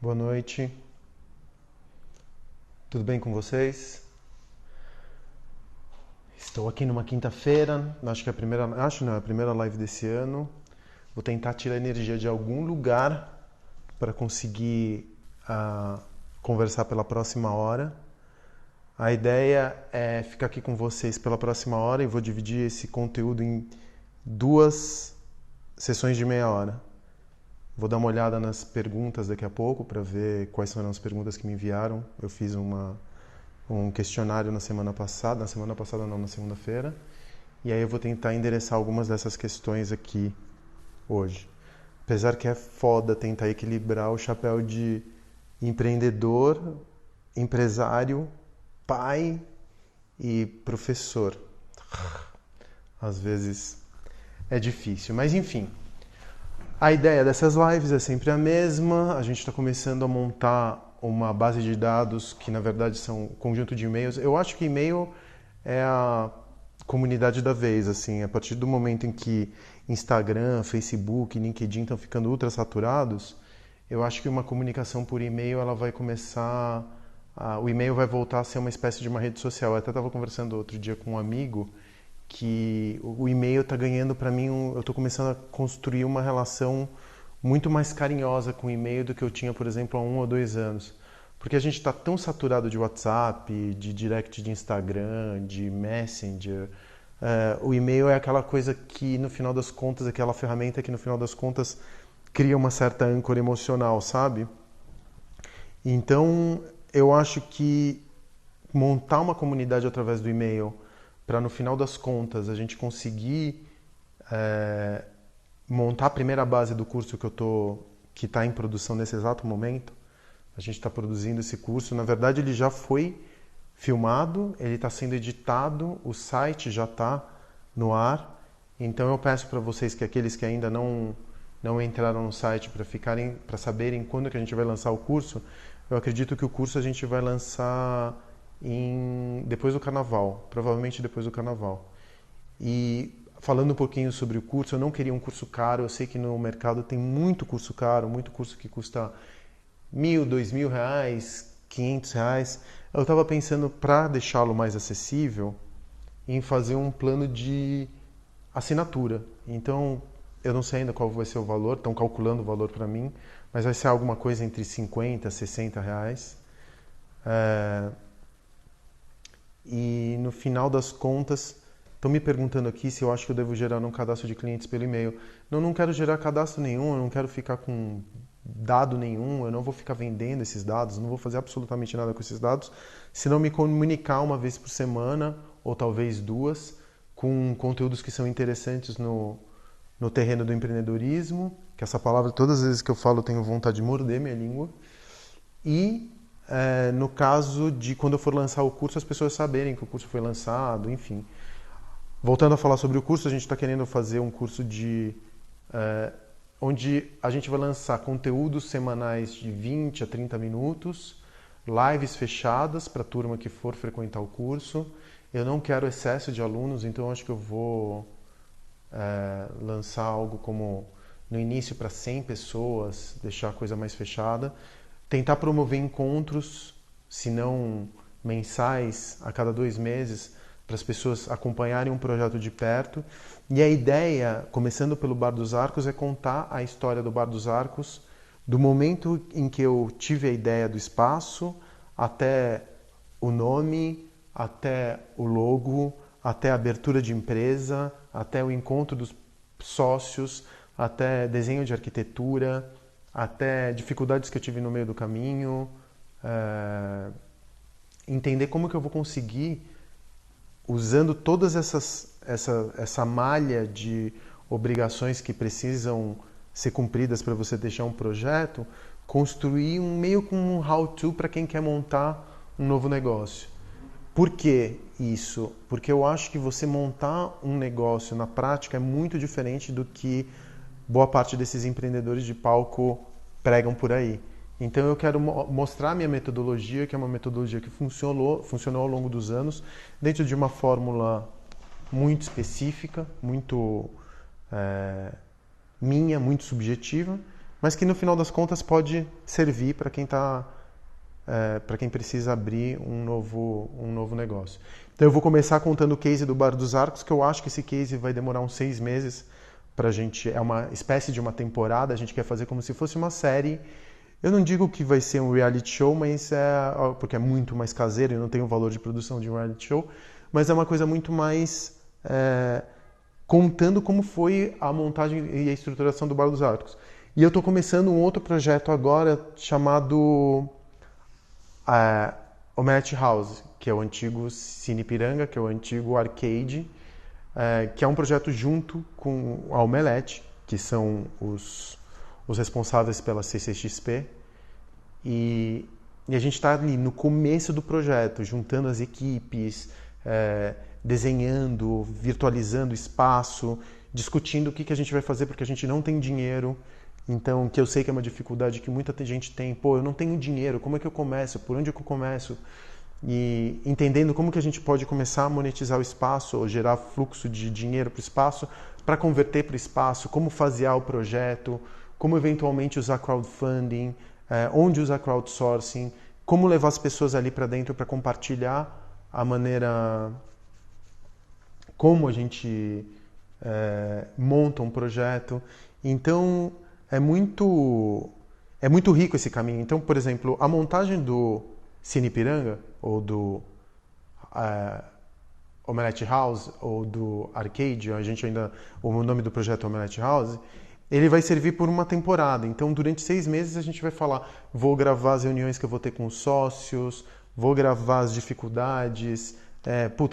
Boa noite, tudo bem com vocês? Estou aqui numa quinta-feira, acho que é a primeira live desse ano. Vou tentar tirar energia de algum lugar para conseguir conversar pela próxima hora. A ideia é ficar aqui com vocês pela próxima hora e vou dividir esse conteúdo em duas sessões de meia hora. Vou dar uma olhada nas perguntas daqui a pouco para ver quais foram as perguntas que me enviaram. Eu fiz um questionário na semana passada não, na segunda-feira, e aí eu vou tentar endereçar algumas dessas questões aqui hoje. Apesar que é foda tentar equilibrar o chapéu de empreendedor, empresário, pai e professor. Às vezes é difícil, mas enfim. A ideia dessas lives é sempre a mesma. A gente está começando a montar uma base de dados que, na verdade, são um conjunto de e-mails. Eu acho que e-mail é a comunidade da vez. Assim, a partir do momento em que Instagram, Facebook, LinkedIn estão ficando ultra saturados, eu acho que uma comunicação por e-mail ela vai começar... o e-mail vai voltar a ser uma espécie de uma rede social. Eu até estava conversando outro dia com um amigo que o e-mail está ganhando para mim, eu estou começando a construir uma relação muito mais carinhosa com o e-mail do que eu tinha, por exemplo, há 1 ou 2 anos. Porque a gente está tão saturado de WhatsApp, de direct de Instagram, de Messenger. O e-mail é aquela coisa que, no final das contas, aquela ferramenta que, no final das contas, cria uma certa âncora emocional, sabe? Então, eu acho que montar uma comunidade através do e-mail para no final das contas a gente conseguir montar a primeira base do curso que está em produção nesse exato momento. A gente está produzindo esse curso. Na verdade, ele já foi filmado, ele está sendo editado, o site já está no ar. Então eu peço para vocês que aqueles que ainda não entraram no site para saberem quando que a gente vai lançar o curso, eu acredito que o curso a gente vai lançar depois do carnaval, provavelmente depois do carnaval. E falando um pouquinho sobre o curso, eu não queria um curso caro. Eu sei que no mercado tem muito curso caro, muito curso que custa R$ 1.000, R$ 2.000, R$ 500. Eu estava pensando, para deixá-lo mais acessível, em fazer um plano de assinatura. Então, eu não sei ainda qual vai ser o valor, estão calculando o valor para mim, mas vai ser alguma coisa entre R$ 50 e R$ 60. E no final das contas, estão me perguntando aqui se eu acho que eu devo gerar um cadastro de clientes pelo e-mail. Não quero gerar cadastro nenhum, eu não quero ficar com dado nenhum, eu não vou ficar vendendo esses dados, não vou fazer absolutamente nada com esses dados, se não me comunicar uma vez por semana, ou talvez duas, com conteúdos que são interessantes no terreno do empreendedorismo, que essa palavra, todas as vezes que eu falo, eu tenho vontade de morder minha língua. E no caso de quando eu for lançar o curso, as pessoas saberem que o curso foi lançado, enfim. Voltando a falar sobre o curso, a gente está querendo fazer um curso onde a gente vai lançar conteúdos semanais de 20 a 30 minutos, lives fechadas para a turma que for frequentar o curso. Eu não quero excesso de alunos, então acho que eu vou lançar algo como no início para 100 pessoas, deixar a coisa mais fechada. Tentar promover encontros, se não mensais, a cada 2 meses, para as pessoas acompanharem um projeto de perto. E a ideia, começando pelo Bar dos Arcos, é contar a história do Bar dos Arcos, do momento em que eu tive a ideia do espaço, até o nome, até o logo, até a abertura de empresa, até o encontro dos sócios, até desenho de arquitetura, até dificuldades que eu tive no meio do caminho, entender como que eu vou conseguir, usando todas essa malha de obrigações que precisam ser cumpridas para você deixar um projeto, construir meio com um how-to para quem quer montar um novo negócio. Por que isso? Porque eu acho que você montar um negócio na prática é muito diferente do que boa parte desses empreendedores de palco pregam por aí. Então eu quero mostrar a minha metodologia, que é uma metodologia que funcionou ao longo dos anos, dentro de uma fórmula muito específica, muito minha, muito subjetiva, mas que no final das contas pode servir para quem para quem precisa abrir um novo negócio. Então eu vou começar contando o case do Bar dos Arcos, que eu acho que esse case vai demorar uns 6 meses para a gente, é uma espécie de uma temporada, a gente quer fazer como se fosse uma série. Eu não digo que vai ser um reality show, mas porque é muito mais caseiro e não tem o valor de produção de um reality show, mas é uma coisa muito mais contando como foi a montagem e a estruturação do Bar dos Arcos. E eu estou começando um outro projeto agora chamado Omelette House, que é o antigo Cine Ipiranga, que é o antigo Arcade, que é um projeto junto com a Omelette, que são os responsáveis pela CCXP. E a gente está ali no começo do projeto, juntando as equipes, desenhando, virtualizando o espaço, discutindo o que a gente vai fazer, porque a gente não tem dinheiro. Então, que eu sei que é uma dificuldade que muita gente tem. Pô, eu não tenho dinheiro, como é que eu começo? Por onde é que eu começo? E entendendo como que a gente pode começar a monetizar o espaço, ou gerar fluxo de dinheiro para o espaço, para converter para o espaço, como fasear o projeto, como eventualmente usar crowdfunding, onde usar crowdsourcing, como levar as pessoas ali para dentro para compartilhar a maneira como a gente monta um projeto. Então, é muito rico esse caminho. Então, por exemplo, a montagem do Cine Ipiranga, ou do Omelette House, ou do Arcade, o nome do projeto é Omelette House, ele vai servir por uma temporada. Então, durante 6 meses a gente vai falar, vou gravar as reuniões que eu vou ter com os sócios, vou gravar as dificuldades,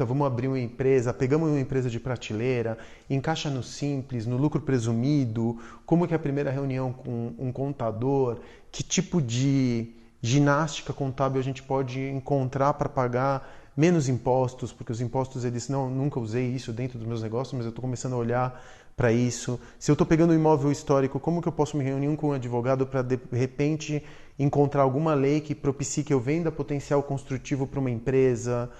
vamos abrir uma empresa, pegamos uma empresa de prateleira, encaixa no simples, no lucro presumido, como que é a primeira reunião com um contador, que tipo de ginástica contábil a gente pode encontrar para pagar menos impostos, porque os impostos, eles nunca usei isso dentro dos meus negócios, mas eu estou começando a olhar para isso. Se eu estou pegando um imóvel histórico, como que eu posso me reunir com um advogado para, de repente, encontrar alguma lei que propicie que eu venda potencial construtivo para uma empresa?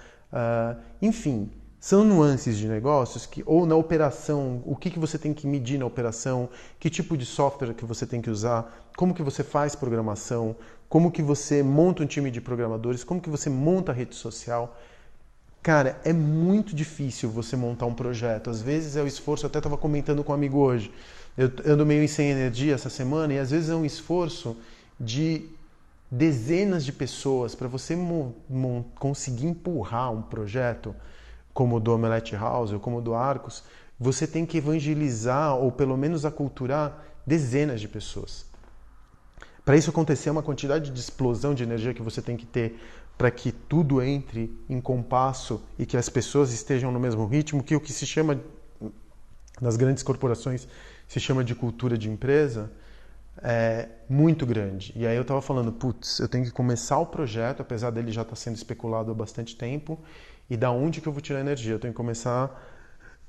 Enfim, são nuances de negócios ou na operação, o que você tem que medir na operação, que tipo de software que você tem que usar, como que você faz programação, como que você monta um time de programadores, como que você monta a rede social. Cara, é muito difícil você montar um projeto. Às vezes é o esforço, eu até estava comentando com um amigo hoje, eu ando meio sem energia essa semana, e às vezes é um esforço de dezenas de pessoas para você conseguir empurrar um projeto como o do Omelette House ou como o do Arcos. Você tem que evangelizar ou pelo menos aculturar dezenas de pessoas. Para isso acontecer, uma quantidade de explosão de energia que você tem que ter para que tudo entre em compasso e que as pessoas estejam no mesmo ritmo, que o que se chama, nas grandes corporações, se chama de cultura de empresa, é muito grande. E aí eu estava falando, eu tenho que começar o projeto, apesar dele já estar sendo especulado há bastante tempo, e da onde que eu vou tirar energia? Eu tenho que começar,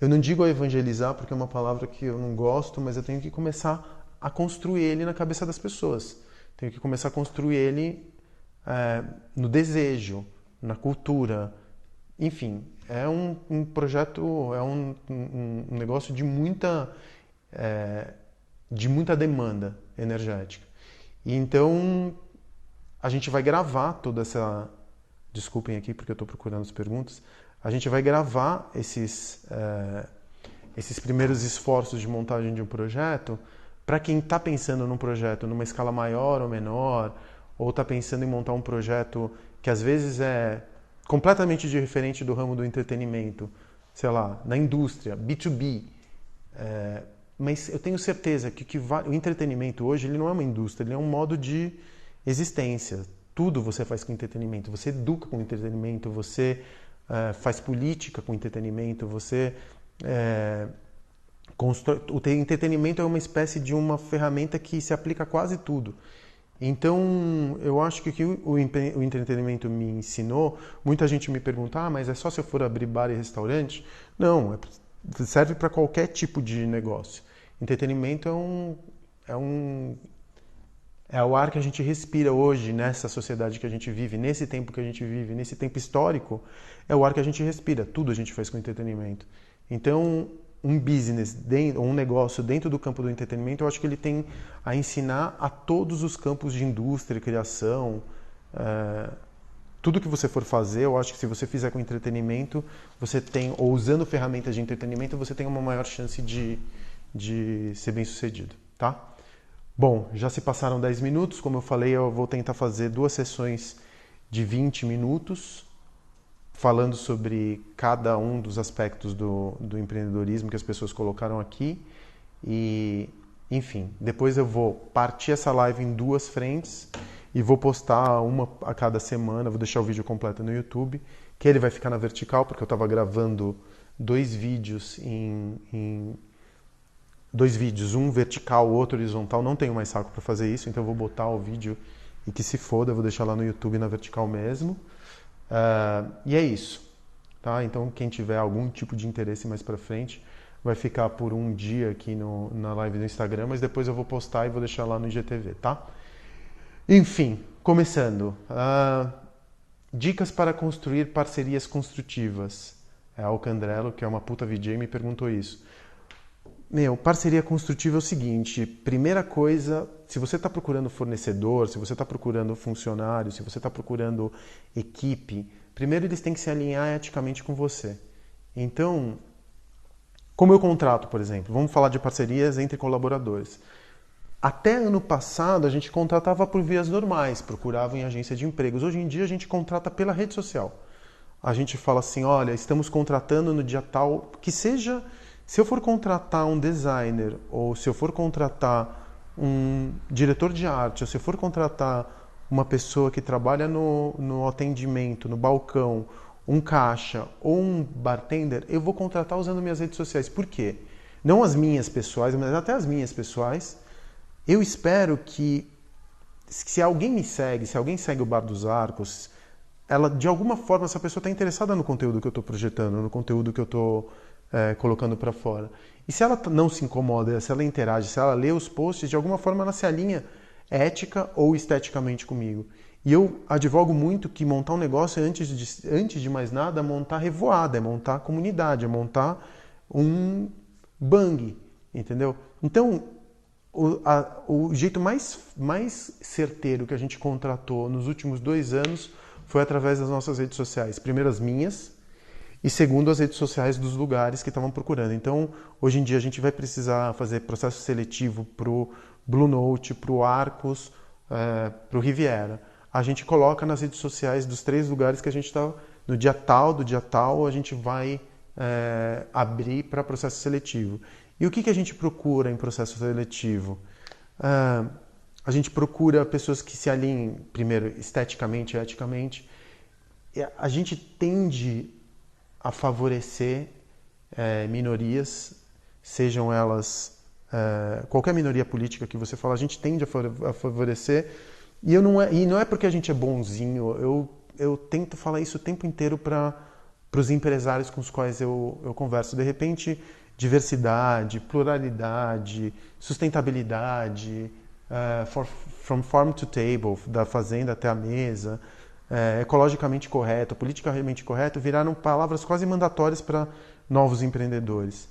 eu não digo a evangelizar, porque é uma palavra que eu não gosto, mas eu tenho que começar a construir ele na cabeça das pessoas. Tenho que começar a construir ele no desejo, na cultura. Enfim, é um projeto, é um negócio de muita demanda energética. E então, a gente vai gravar toda essa... Desculpem aqui porque eu estou procurando as perguntas. A gente vai gravar esses primeiros esforços de montagem de um projeto para quem está pensando num projeto numa escala maior ou menor, ou está pensando em montar um projeto que às vezes é completamente diferente do ramo do entretenimento, sei lá, na indústria, B2B. Mas eu tenho certeza que o entretenimento hoje ele não é uma indústria, ele é um modo de existência. Tudo você faz com entretenimento. Você educa com entretenimento, você faz política com entretenimento, você... O entretenimento é uma espécie de uma ferramenta que se aplica a quase tudo. Então, eu acho que o que o entretenimento me ensinou, muita gente me pergunta, mas é só se eu for abrir bar e restaurante? Não, serve para qualquer tipo de negócio. Entretenimento é o ar que a gente respira hoje, nessa sociedade que a gente vive, nesse tempo que a gente vive, nesse tempo histórico, é o ar que a gente respira. Tudo a gente faz com entretenimento. Então, um business, um negócio dentro do campo do entretenimento, eu acho que ele tem a ensinar a todos os campos de indústria, criação, tudo que você for fazer, eu acho que se você fizer com entretenimento, você tem, ou usando ferramentas de entretenimento, você tem uma maior chance de ser bem sucedido, tá? Bom, já se passaram 10 minutos, como eu falei, eu vou tentar fazer 2 sessões de 20 minutos, falando sobre cada um dos aspectos do empreendedorismo que as pessoas colocaram aqui. E, enfim, depois eu vou partir essa live em 2 frentes e vou postar uma a cada semana, vou deixar o vídeo completo no YouTube, que ele vai ficar na vertical, porque eu estava gravando 2 vídeos em 2 vídeos, um vertical, o outro horizontal, não tenho mais saco para fazer isso, então eu vou botar o vídeo e que se foda, eu vou deixar lá no YouTube na vertical mesmo. E é isso, tá? Então quem tiver algum tipo de interesse mais pra frente vai ficar por um dia aqui na live do Instagram, mas depois eu vou postar e vou deixar lá no IGTV, tá? Enfim, começando. Dicas para construir parcerias construtivas. A Alcandrello, que é uma puta VJ, me perguntou isso. Parceria construtiva é o seguinte, primeira coisa, se você está procurando fornecedor, se você está procurando funcionário, se você está procurando equipe, primeiro eles têm que se alinhar eticamente com você. Então, como eu contrato, por exemplo, vamos falar de parcerias entre colaboradores. Até ano passado a gente contratava por vias normais, procurava em agência de empregos. Hoje em dia a gente contrata pela rede social. A gente fala assim, olha, estamos contratando no dia tal, que seja... Se eu for contratar um designer, ou se eu for contratar um diretor de arte, ou se eu for contratar uma pessoa que trabalha no atendimento, no balcão, um caixa ou um bartender, eu vou contratar usando minhas redes sociais. Por quê? Não as minhas pessoais, mas até as minhas pessoais. Eu espero que, se alguém me segue, se alguém segue o Bar dos Arcos, ela, de alguma forma, essa pessoa está interessada no conteúdo que eu estou projetando, no conteúdo que eu estou colocando para fora. E se ela não se incomoda, se ela interage, se ela lê os posts, de alguma forma ela se alinha ética ou esteticamente comigo. E eu advogo muito que montar um negócio é, antes de mais nada, montar revoada, é montar comunidade, é montar um bang, entendeu? Então, o jeito mais certeiro que a gente contratou nos últimos 2 anos foi através das nossas redes sociais. Primeiro as minhas, e segundo, as redes sociais dos lugares que estavam procurando. Então, hoje em dia, a gente vai precisar fazer processo seletivo para o Blue Note, para o Arcos, para o Riviera. A gente coloca nas redes sociais dos 3 lugares que a gente está, no dia tal, do dia tal, a gente vai abrir para processo seletivo. E o que a gente procura em processo seletivo? A gente procura pessoas que se alinhem, primeiro, esteticamente e eticamente. A gente tende a favorecer minorias, sejam elas qualquer minoria política que você fala, a gente tende a favorecer, e não é porque a gente é bonzinho, eu tento falar isso o tempo inteiro para os empresários com os quais eu converso. De repente, diversidade, pluralidade, sustentabilidade, from farm to table, da fazenda até a mesa, ecologicamente correto, politicamente correto, viraram palavras quase mandatórias para novos empreendedores.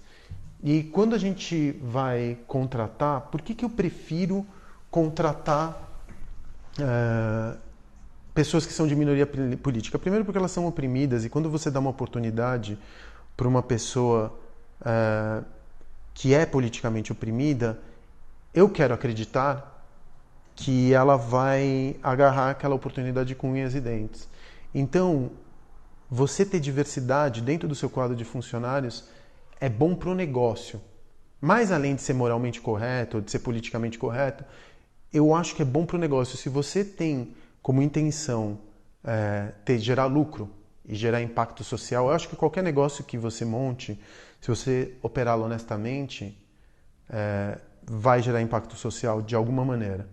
E quando a gente vai contratar, por que eu prefiro contratar pessoas que são de minoria política? Primeiro porque elas são oprimidas, e quando você dá uma oportunidade para uma pessoa que é politicamente oprimida, eu quero acreditar que ela vai agarrar aquela oportunidade com unhas e dentes. Então, você ter diversidade dentro do seu quadro de funcionários é bom para o negócio. Mais além de ser moralmente correto, ou de ser politicamente correto, eu acho que é bom para o negócio. Se você tem como intenção gerar lucro e gerar impacto social, eu acho que qualquer negócio que você monte, se você operá-lo honestamente, vai gerar impacto social de alguma maneira.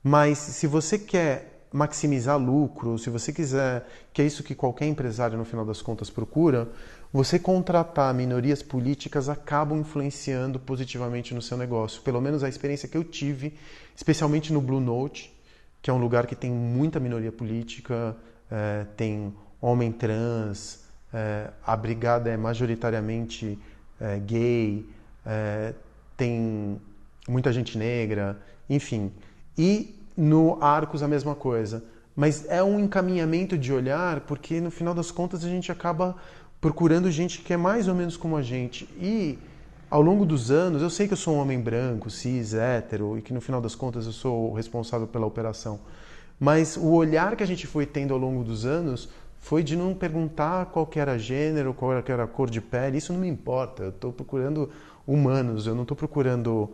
Mas se você quer maximizar lucro, se você quiser, que é isso que qualquer empresário no final das contas procura, você contratar minorias políticas acabam influenciando positivamente no seu negócio. Pelo menos a experiência que eu tive, especialmente no Blue Note, que é um lugar que tem muita minoria política, tem homem trans, a brigada é majoritariamente gay, tem muita gente negra, enfim. E no Arcos a mesma coisa. Mas é um encaminhamento de olhar, porque no final das contas a gente acaba procurando gente que é mais ou menos como a gente. E ao longo dos anos, eu sei que eu sou um homem branco, cis, hétero, e que no final das contas eu sou o responsável pela operação. Mas o olhar que a gente foi tendo ao longo dos anos foi de não perguntar qual que era gênero, qual era a cor de pele, isso não me importa. Eu estou procurando humanos, eu não estou procurando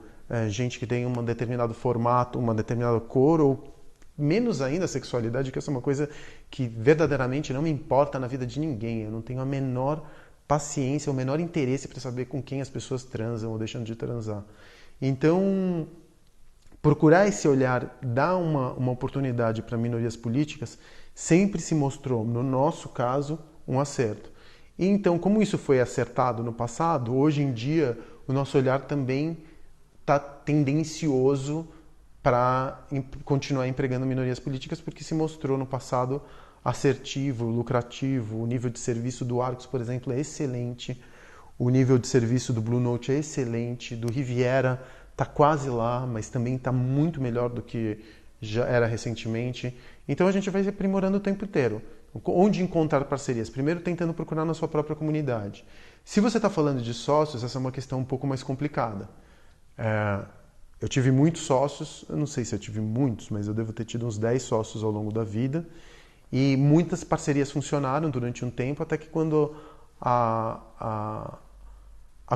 gente que tem um determinado formato, uma determinada cor, ou menos ainda a sexualidade, que essa é uma coisa que verdadeiramente não me importa na vida de ninguém. Eu não tenho a menor paciência, o menor interesse para saber com quem as pessoas transam ou deixam de transar. Então, procurar esse olhar, dar uma oportunidade para minorias políticas, sempre se mostrou, no nosso caso, um acerto. E então, como isso foi acertado no passado, hoje em dia o nosso olhar também está tendencioso para continuar empregando minorias políticas, porque se mostrou no passado assertivo, lucrativo. O nível de serviço do Arcos, por exemplo, é excelente. O nível de serviço do Blue Note é excelente. Do Riviera está quase lá, mas também está muito melhor do que já era recentemente. Então a gente vai se aprimorando o tempo inteiro. Onde encontrar parcerias? Primeiro tentando procurar na sua própria comunidade. Se você está falando de sócios, essa é uma questão um pouco mais complicada. Eu tive muitos sócios, eu não sei se eu tive muitos, mas eu devo ter tido uns 10 sócios ao longo da vida. E muitas parcerias funcionaram durante um tempo, até que quando a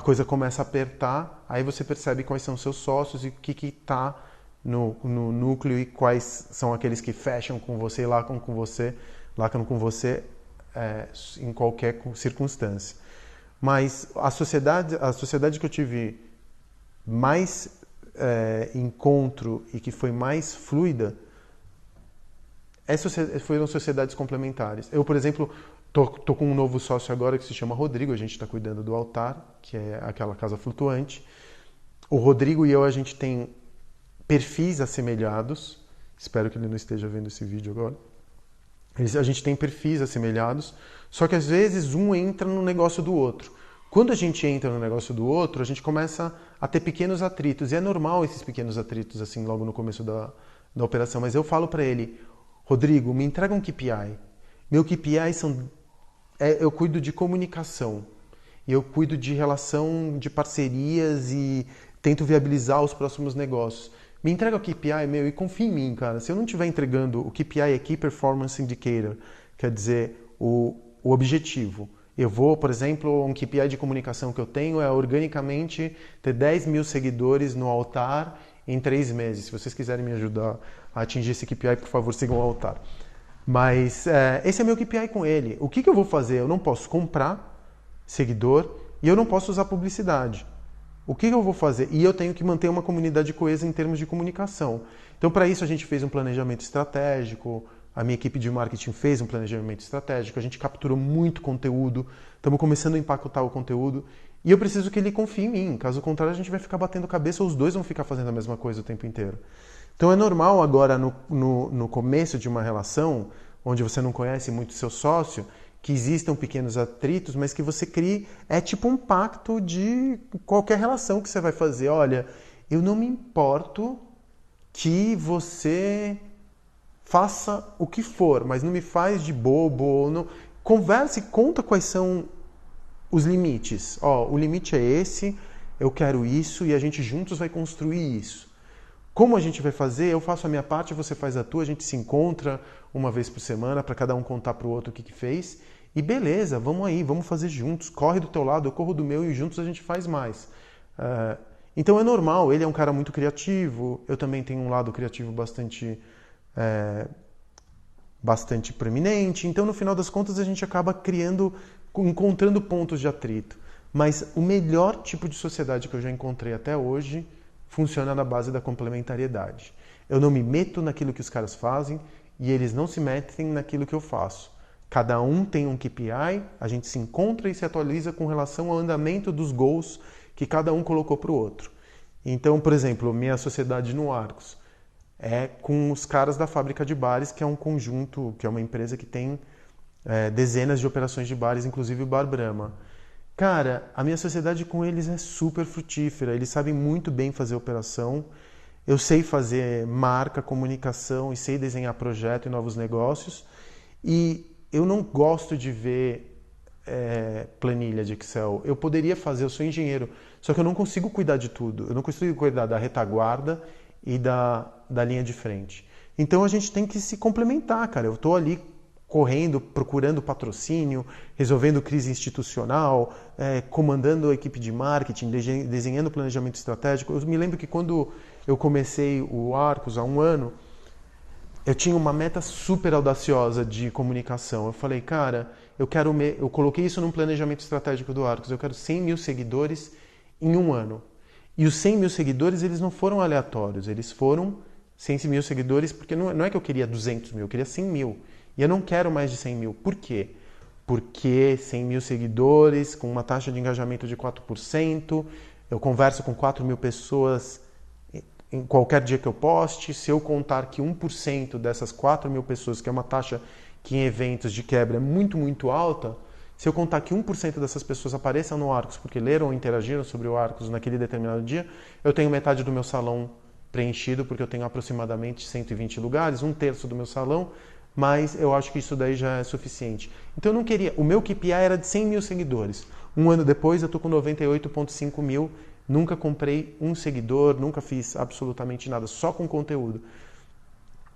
coisa começa a apertar, aí você percebe quais são os seus sócios e o que está no núcleo e quais são aqueles que fecham com você e lacram com você em qualquer circunstância. Mas a sociedade que eu tive mais encontro e que foi mais fluida foram sociedades complementares. Eu, por exemplo, tô com um novo sócio agora que se chama Rodrigo, a gente está cuidando do altar, que é aquela casa flutuante. O Rodrigo e eu, a gente tem perfis assemelhados, espero que ele não esteja vendo esse vídeo agora. A gente tem perfis assemelhados, só que às vezes um entra no negócio do outro. Quando a gente entra no negócio do outro, a gente começa a ter pequenos atritos. E é normal esses pequenos atritos, assim, logo no começo da operação. Mas eu falo para ele, Rodrigo, me entrega um KPI. Meu KPI eu cuido de comunicação. E eu cuido de relação de parcerias e tento viabilizar os próximos negócios. Me entrega o KPI meu e confia em mim, cara. Se eu não estiver entregando, o KPI é Key Performance Indicator, quer dizer, o objetivo. Eu vou, por exemplo, um KPI de comunicação que eu tenho é organicamente ter 10 mil seguidores no altar em 3 meses. Se vocês quiserem me ajudar a atingir esse KPI, por favor, sigam o altar. Mas esse é meu KPI com ele. O que eu vou fazer? Eu não posso comprar seguidor e eu não posso usar publicidade. O que eu vou fazer? E eu tenho que manter uma comunidade coesa em termos de comunicação. Então, para isso, a gente fez um planejamento estratégico, a minha equipe de marketing fez um planejamento estratégico, a gente capturou muito conteúdo, estamos começando a empacotar o conteúdo, e eu preciso que ele confie em mim. Caso contrário, a gente vai ficar batendo cabeça ou os dois vão ficar fazendo a mesma coisa o tempo inteiro. Então, é normal agora, no começo de uma relação, onde você não conhece muito seu sócio, que existam pequenos atritos, mas que você crie, é tipo um pacto de qualquer relação que você vai fazer. Olha, eu não me importo que você faça o que for, mas não me faz de bobo. Ou não. Converse e conta quais são os limites. O limite é esse, eu quero isso e a gente juntos vai construir isso. Como a gente vai fazer? Eu faço a minha parte, você faz a tua, a gente se encontra uma vez por semana para cada um contar para o outro o que fez. E beleza, vamos aí, vamos fazer juntos. Corre do teu lado, eu corro do meu e juntos a gente faz mais. Então é normal, ele é um cara muito criativo, eu também tenho um lado criativo bastante preeminente. Então no final das contas a gente acaba encontrando pontos de atrito. Mas o melhor tipo de sociedade que eu já encontrei até hoje funciona na base da complementariedade. Eu não me meto naquilo que os caras fazem e eles não se metem naquilo que eu faço. Cada um tem um KPI, a gente se encontra e se atualiza com relação ao andamento dos goals que cada um colocou para o outro. Então, por exemplo, minha sociedade no Arcos é com os caras da Fábrica de Bares, que é um conjunto, que é uma empresa que tem dezenas de operações de bares, inclusive o Bar Brahma. Cara, a minha sociedade com eles é super frutífera. Eles sabem muito bem fazer operação. Eu sei fazer marca, comunicação e sei desenhar projeto e novos negócios. E eu não gosto de ver planilha de Excel. Eu poderia fazer, eu sou engenheiro, só que eu não consigo cuidar de tudo. Eu não consigo cuidar da retaguarda e da linha de frente. Então a gente tem que se complementar, cara. Eu estou ali correndo, procurando patrocínio, resolvendo crise institucional, comandando a equipe de marketing, desenhando planejamento estratégico. Eu me lembro que quando eu comecei o Arcos há um ano, eu tinha uma meta super audaciosa de comunicação. Eu falei, cara, eu coloquei isso num planejamento estratégico do Arcos, eu quero 100 mil seguidores em um ano. E os 100 mil seguidores, eles não foram aleatórios, eles foram 100 mil seguidores, porque não é que eu queria 200 mil, eu queria 100 mil. E eu não quero mais de 100 mil. Por quê? Porque 100 mil seguidores, com uma taxa de engajamento de 4%, eu converso com 4 mil pessoas em qualquer dia que eu poste. Se eu contar que 1% dessas 4 mil pessoas, que é uma taxa que em eventos de quebra é muito, muito alta, se eu contar que 1% dessas pessoas apareçam no Arcos porque leram ou interagiram sobre o Arcos naquele determinado dia, eu tenho metade do meu salão preenchido, porque eu tenho aproximadamente 120 lugares, um terço do meu salão, mas eu acho que isso daí já é suficiente. Então eu não queria, o meu KPI era de 100 mil seguidores. Um ano depois eu estou com 98,5 mil, nunca comprei um seguidor, nunca fiz absolutamente nada, só com conteúdo.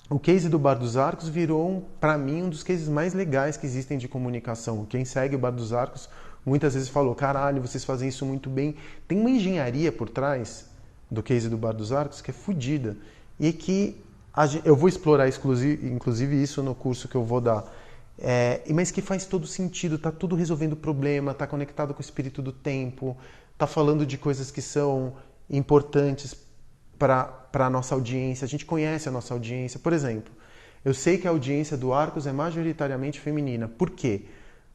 O case do Bar dos Arcos virou, para mim, um dos cases mais legais que existem de comunicação. Quem segue o Bar dos Arcos muitas vezes falou, caralho, vocês fazem isso muito bem. Tem uma engenharia por trás do case do Bar dos Arcos que é fodida e que eu vou explorar inclusive isso no curso que eu vou dar, mas que faz todo sentido, tá tudo resolvendo problema, tá conectado com o espírito do tempo, tá falando de coisas que são importantes para a nossa audiência, a gente conhece a nossa audiência. Por exemplo, eu sei que a audiência do Arcos é majoritariamente feminina. Por quê?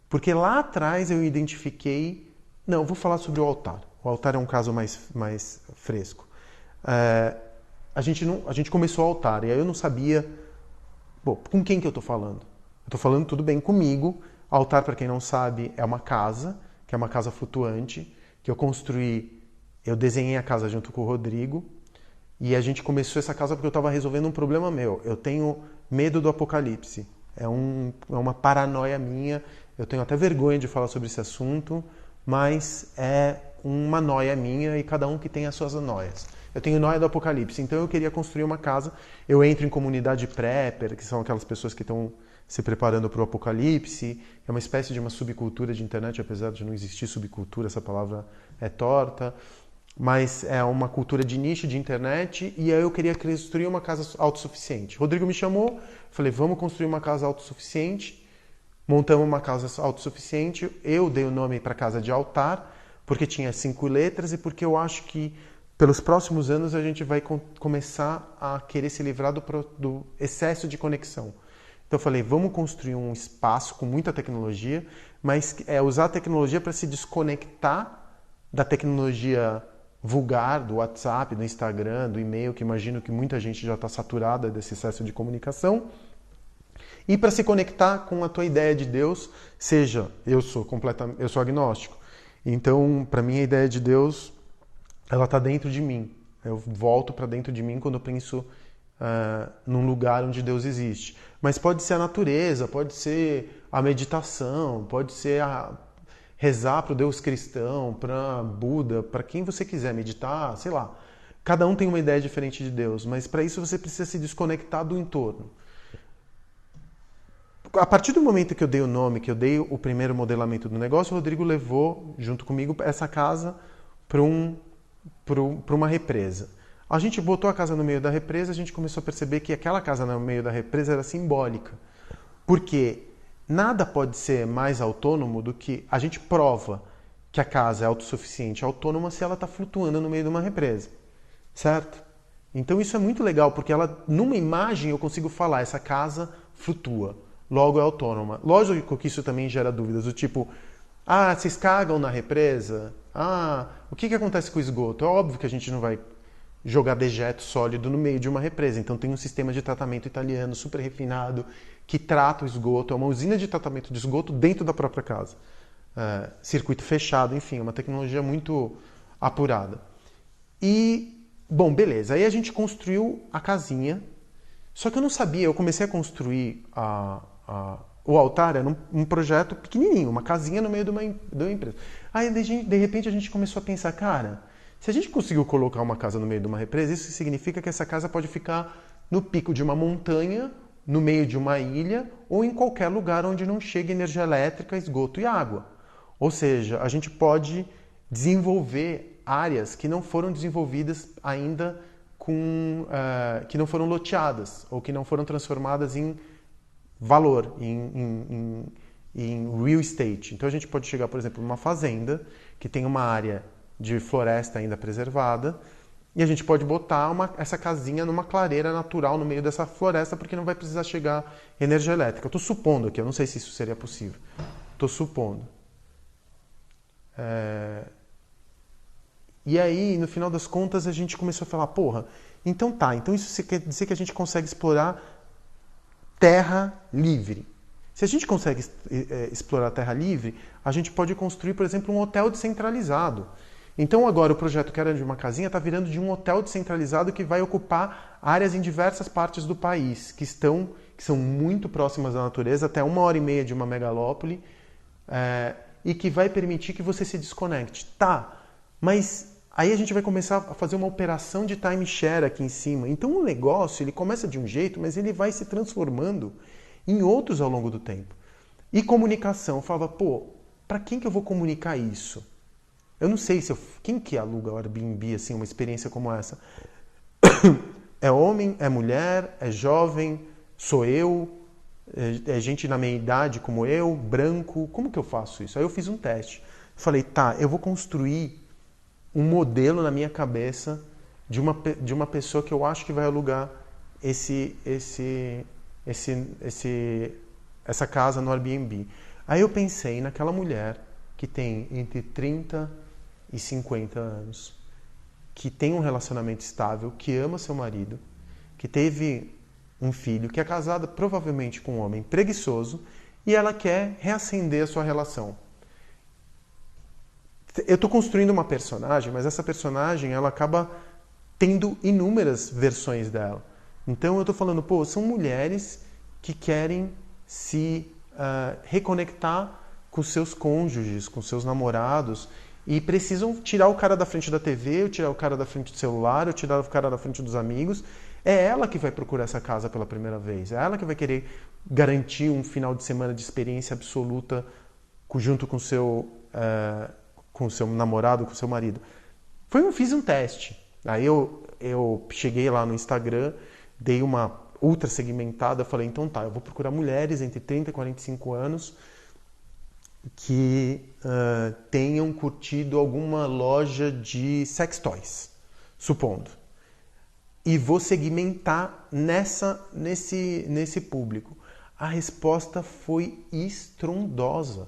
Porque lá atrás eu identifiquei... Não, eu vou falar sobre o altar. O altar é um caso mais fresco. A gente começou o altar e aí eu não sabia... Bom, com quem que eu estou falando? Eu estou falando tudo bem comigo. Altar, para quem não sabe, é uma casa, que é uma casa flutuante, que eu construí, eu desenhei a casa junto com o Rodrigo, e a gente começou essa casa porque eu estava resolvendo um problema meu. Eu tenho medo do apocalipse. É uma paranoia minha. Eu tenho até vergonha de falar sobre esse assunto, mas é uma noia minha e cada um que tem as suas noias. Eu tenho noia do apocalipse, então eu queria construir uma casa. Eu entro em comunidade prepper, que são aquelas pessoas que estão se preparando para o apocalipse. É uma espécie de uma subcultura de internet, apesar de não existir subcultura, essa palavra é torta. Mas é uma cultura de nicho de internet e aí eu queria construir uma casa autossuficiente. Rodrigo me chamou, falei, vamos construir uma casa autossuficiente. Montamos uma casa autossuficiente. Eu dei o nome para casa de altar, porque tinha 5 letras e porque eu acho que pelos próximos anos a gente vai começar a querer se livrar do excesso de conexão. Então eu falei, vamos construir um espaço com muita tecnologia, mas usar a tecnologia para se desconectar da tecnologia vulgar, do WhatsApp, do Instagram, do e-mail, que imagino que muita gente já está saturada desse excesso de comunicação, e para se conectar com a tua ideia de Deus, seja, eu sou agnóstico, então para mim a ideia de Deus, ela está dentro de mim, eu volto para dentro de mim quando eu penso num lugar onde Deus existe, mas pode ser a natureza, pode ser a meditação, pode ser rezar para o Deus cristão, para Buda, para quem você quiser meditar, sei lá. Cada um tem uma ideia diferente de Deus, mas para isso você precisa se desconectar do entorno. A partir do momento que eu dei o nome, que eu dei o primeiro modelamento do negócio, o Rodrigo levou, junto comigo, essa casa para uma represa. A gente botou a casa no meio da represa, a gente começou a perceber que aquela casa no meio da represa era simbólica. Por quê? Nada pode ser mais autônomo do que a gente prova que a casa é autossuficiente, autônoma, se ela está flutuando no meio de uma represa, certo? Então isso é muito legal, porque numa imagem eu consigo falar, essa casa flutua, logo é autônoma. Lógico que isso também gera dúvidas, do tipo, vocês cagam na represa? O que acontece com o esgoto? É óbvio que a gente não vai jogar dejeto sólido no meio de uma represa, então tem um sistema de tratamento italiano super refinado, que trata o esgoto, é uma usina de tratamento de esgoto dentro da própria casa. circuito fechado, enfim, uma tecnologia muito apurada. E, bom, beleza. Aí a gente construiu a casinha, só que eu não sabia, eu comecei a construir o altar, era um projeto pequenininho, uma casinha no meio de uma empresa. Aí, de repente, a gente começou a pensar, cara, se a gente conseguiu colocar uma casa no meio de uma represa, isso significa que essa casa pode ficar no pico de uma montanha, no meio de uma ilha, ou em qualquer lugar onde não chegue energia elétrica, esgoto e água. Ou seja, a gente pode desenvolver áreas que não foram desenvolvidas ainda que não foram loteadas ou que não foram transformadas em valor, em real estate. Então a gente pode chegar, por exemplo, numa fazenda que tem uma área de floresta ainda preservada e a gente pode botar essa casinha numa clareira natural no meio dessa floresta porque não vai precisar chegar energia elétrica. Eu estou supondo aqui, eu não sei se isso seria possível. Estou supondo. E aí, no final das contas, a gente começou a falar, porra, então isso quer dizer que a gente consegue explorar terra livre. Se a gente consegue explorar terra livre, a gente pode construir, por exemplo, um hotel descentralizado. Então agora o projeto que era de uma casinha está virando de um hotel descentralizado que vai ocupar áreas em diversas partes do país, que são muito próximas da natureza, até 1h30 de uma megalópole, e que vai permitir que você se desconecte. Tá, mas aí a gente vai começar a fazer uma operação de timeshare aqui em cima. Então o negócio ele começa de um jeito, mas ele vai se transformando em outros ao longo do tempo. E comunicação, eu falava, pô, para quem que eu vou comunicar isso? Eu não sei quem que aluga o Airbnb, assim, uma experiência como essa. É homem, é mulher, é jovem, sou eu, é gente na minha idade como eu, branco, como que eu faço isso? Aí eu fiz um teste. Falei, tá, eu vou construir um modelo na minha cabeça de uma pessoa que eu acho que vai alugar essa casa no Airbnb. Aí eu pensei naquela mulher que tem entre 30 e 50 anos, que tem um relacionamento estável, que ama seu marido, que teve um filho, que é casada provavelmente com um homem preguiçoso e ela quer reacender a sua relação. Eu estou construindo uma personagem, mas essa personagem ela acaba tendo inúmeras versões dela. Então eu estou falando, pô, são mulheres que querem se reconectar com seus cônjuges, com seus namorados e precisam tirar o cara da frente da TV, ou tirar o cara da frente do celular, ou tirar o cara da frente dos amigos. É ela que vai procurar essa casa pela primeira vez. É ela que vai querer garantir um final de semana de experiência absoluta junto com o seu namorado, com o seu marido. Fiz um teste. Aí eu cheguei lá no Instagram, dei uma ultra segmentada, falei, então tá, eu vou procurar mulheres entre 30 e 45 anos que tenham curtido alguma loja de sex toys, supondo. E vou segmentar nesse público. A resposta foi estrondosa.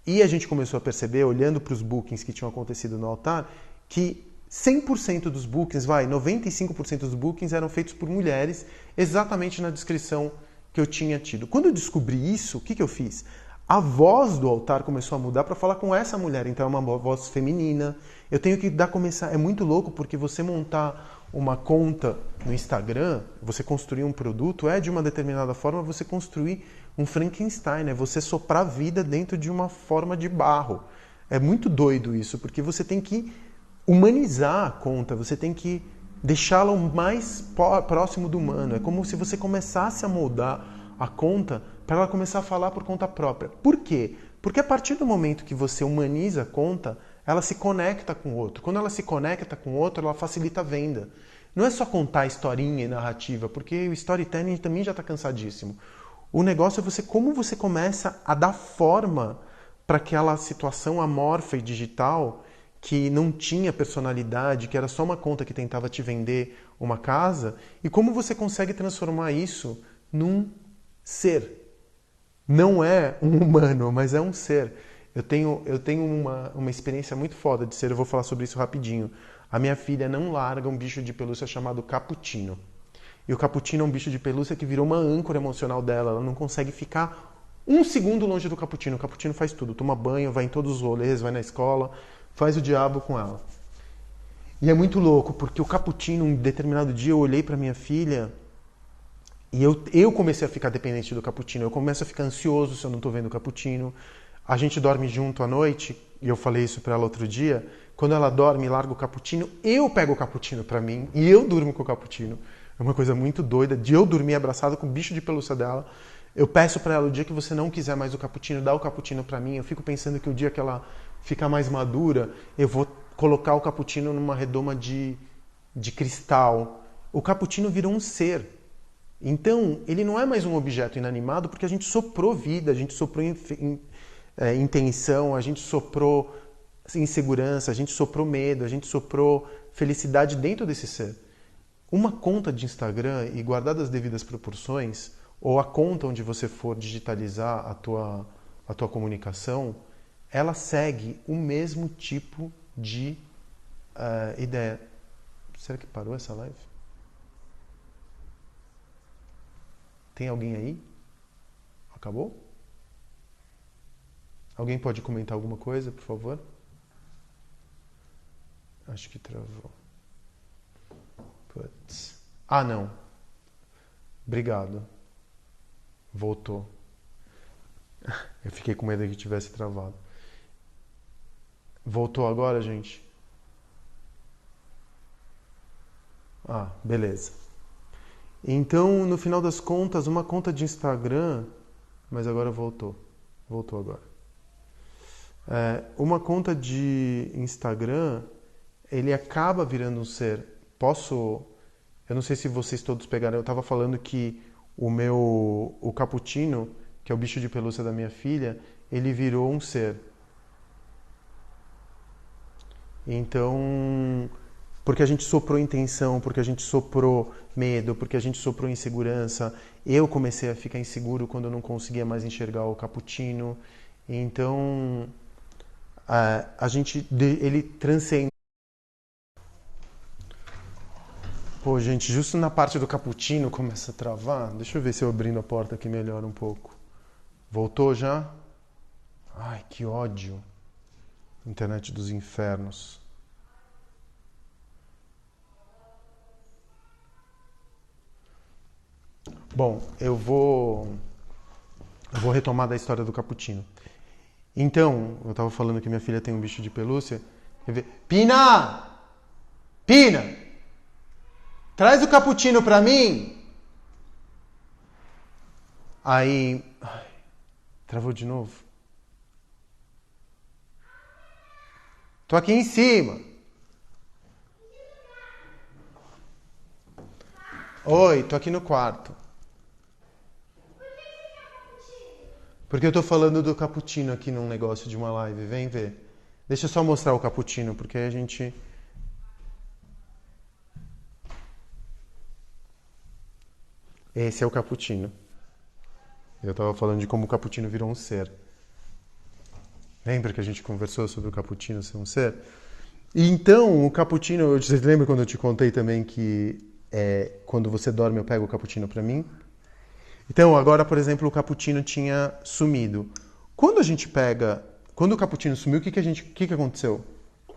E a gente começou a perceber, olhando para os bookings que tinham acontecido no altar, que 100% dos bookings, 95% dos bookings eram feitos por mulheres, exatamente na descrição que eu tinha tido. Quando eu descobri isso, o que eu fiz? A voz do altar começou a mudar para falar com essa mulher, então é uma voz feminina. Eu tenho que começar. É muito louco porque você montar uma conta no Instagram, você construir um produto, de uma determinada forma você construir um Frankenstein, é você soprar vida dentro de uma forma de barro. É muito doido isso, porque você tem que humanizar a conta, você tem que deixá-la o mais próximo do humano. É como se você começasse a moldar a conta para ela começar a falar por conta própria. Por quê? Porque a partir do momento que você humaniza a conta, ela se conecta com o outro. Quando ela se conecta com o outro, ela facilita a venda. Não é só contar historinha e narrativa, porque o storytelling também já está cansadíssimo. O negócio é como você começa a dar forma para aquela situação amorfa e digital que não tinha personalidade, que era só uma conta que tentava te vender uma casa, e como você consegue transformar isso num ser. Não é um humano, mas é um ser. Eu tenho uma experiência muito foda de ser, eu vou falar sobre isso rapidinho. A minha filha não larga um bicho de pelúcia chamado cappuccino. E o cappuccino é um bicho de pelúcia que virou uma âncora emocional dela. Ela não consegue ficar Um segundo longe do cappuccino. O cappuccino faz tudo. Toma banho, vai em todos os rolês, vai na escola, faz o diabo com ela. E é muito louco, porque o cappuccino, um determinado dia, eu olhei para minha filha e eu comecei a ficar dependente do cappuccino. Eu começo a ficar ansioso se eu não estou vendo o cappuccino. A gente dorme junto à noite, e eu falei isso para ela outro dia. Quando ela dorme e larga o cappuccino, eu pego o cappuccino para mim e eu durmo com o cappuccino. É uma coisa muito doida de eu dormir abraçado com o bicho de pelúcia dela. Eu peço para ela, o dia que você não quiser mais o cappuccino, dá o cappuccino para mim. Eu fico pensando que o dia que ela ficar mais madura, eu vou colocar o cappuccino numa redoma de cristal. O cappuccino virou um ser. Então, ele não é mais um objeto inanimado porque a gente soprou vida, a gente soprou intenção, a gente soprou insegurança, a gente soprou medo, a gente soprou felicidade dentro desse ser. Uma conta de Instagram, e guardadas as devidas proporções, ou a conta onde você for digitalizar a tua comunicação, ela segue o mesmo tipo de ideia. Será que parou essa live? Tem alguém aí? Acabou? Alguém pode comentar alguma coisa, por favor? Acho que travou. Putz. Ah, não. Obrigado. Voltou. Eu fiquei com medo que tivesse travado. Voltou agora, gente? Ah, beleza. Então, no final das contas, uma conta de Instagram... Mas agora voltou. Voltou agora. Uma conta de Instagram, ele acaba virando um ser. Eu não sei se vocês todos pegaram, eu estava falando que o cappuccino, que é o bicho de pelúcia da minha filha, ele virou um ser. Então, porque a gente soprou intenção, porque a gente soprou medo, porque a gente soprou insegurança. Eu comecei a ficar inseguro quando eu não conseguia mais enxergar o cappuccino. Então, ele transcende. Pô, gente, justo na parte do cappuccino começa a travar. Deixa eu ver se eu abrindo a porta aqui melhora um pouco. Voltou já? Ai, que ódio. Internet dos infernos. Bom, eu vou retomar da história do cappuccino. Então, eu estava falando que minha filha tem um bicho de pelúcia. Pina! Pina! Traz o cappuccino pra mim! Aí... Ai, travou de novo. Tô aqui em cima. Oi, tô aqui no quarto. Porque eu tô falando do cappuccino aqui num negócio de uma live. Vem ver. Deixa eu só mostrar o cappuccino, porque aí a gente... Esse é o cappuccino. Eu tava falando de como o cappuccino virou um ser. Lembra que a gente conversou sobre o cappuccino ser um ser? E então, o cappuccino... Vocês lembram quando eu te contei também que quando você dorme eu pego o cappuccino pra mim? Então, agora, por exemplo, o cappuccino tinha sumido. Quando a gente pega... Quando o cappuccino sumiu, o que aconteceu?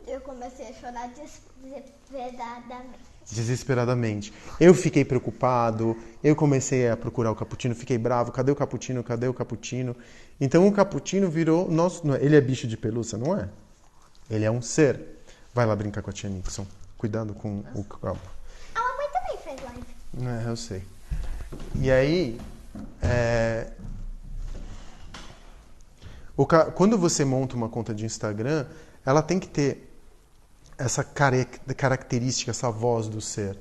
Eu comecei a chorar desesperadamente. Desesperadamente. Eu fiquei preocupado, eu comecei a procurar o cappuccino, fiquei bravo, cadê o cappuccino, cadê o cappuccino? Então o cappuccino virou... ele é bicho de pelúcia, não é? Ele é um ser. Vai lá brincar com a tia Nixon. Cuidado com o copo. A mamãe também fez live. Eu sei. E aí... Quando você monta uma conta de Instagram, ela tem que ter essa característica, essa voz do ser.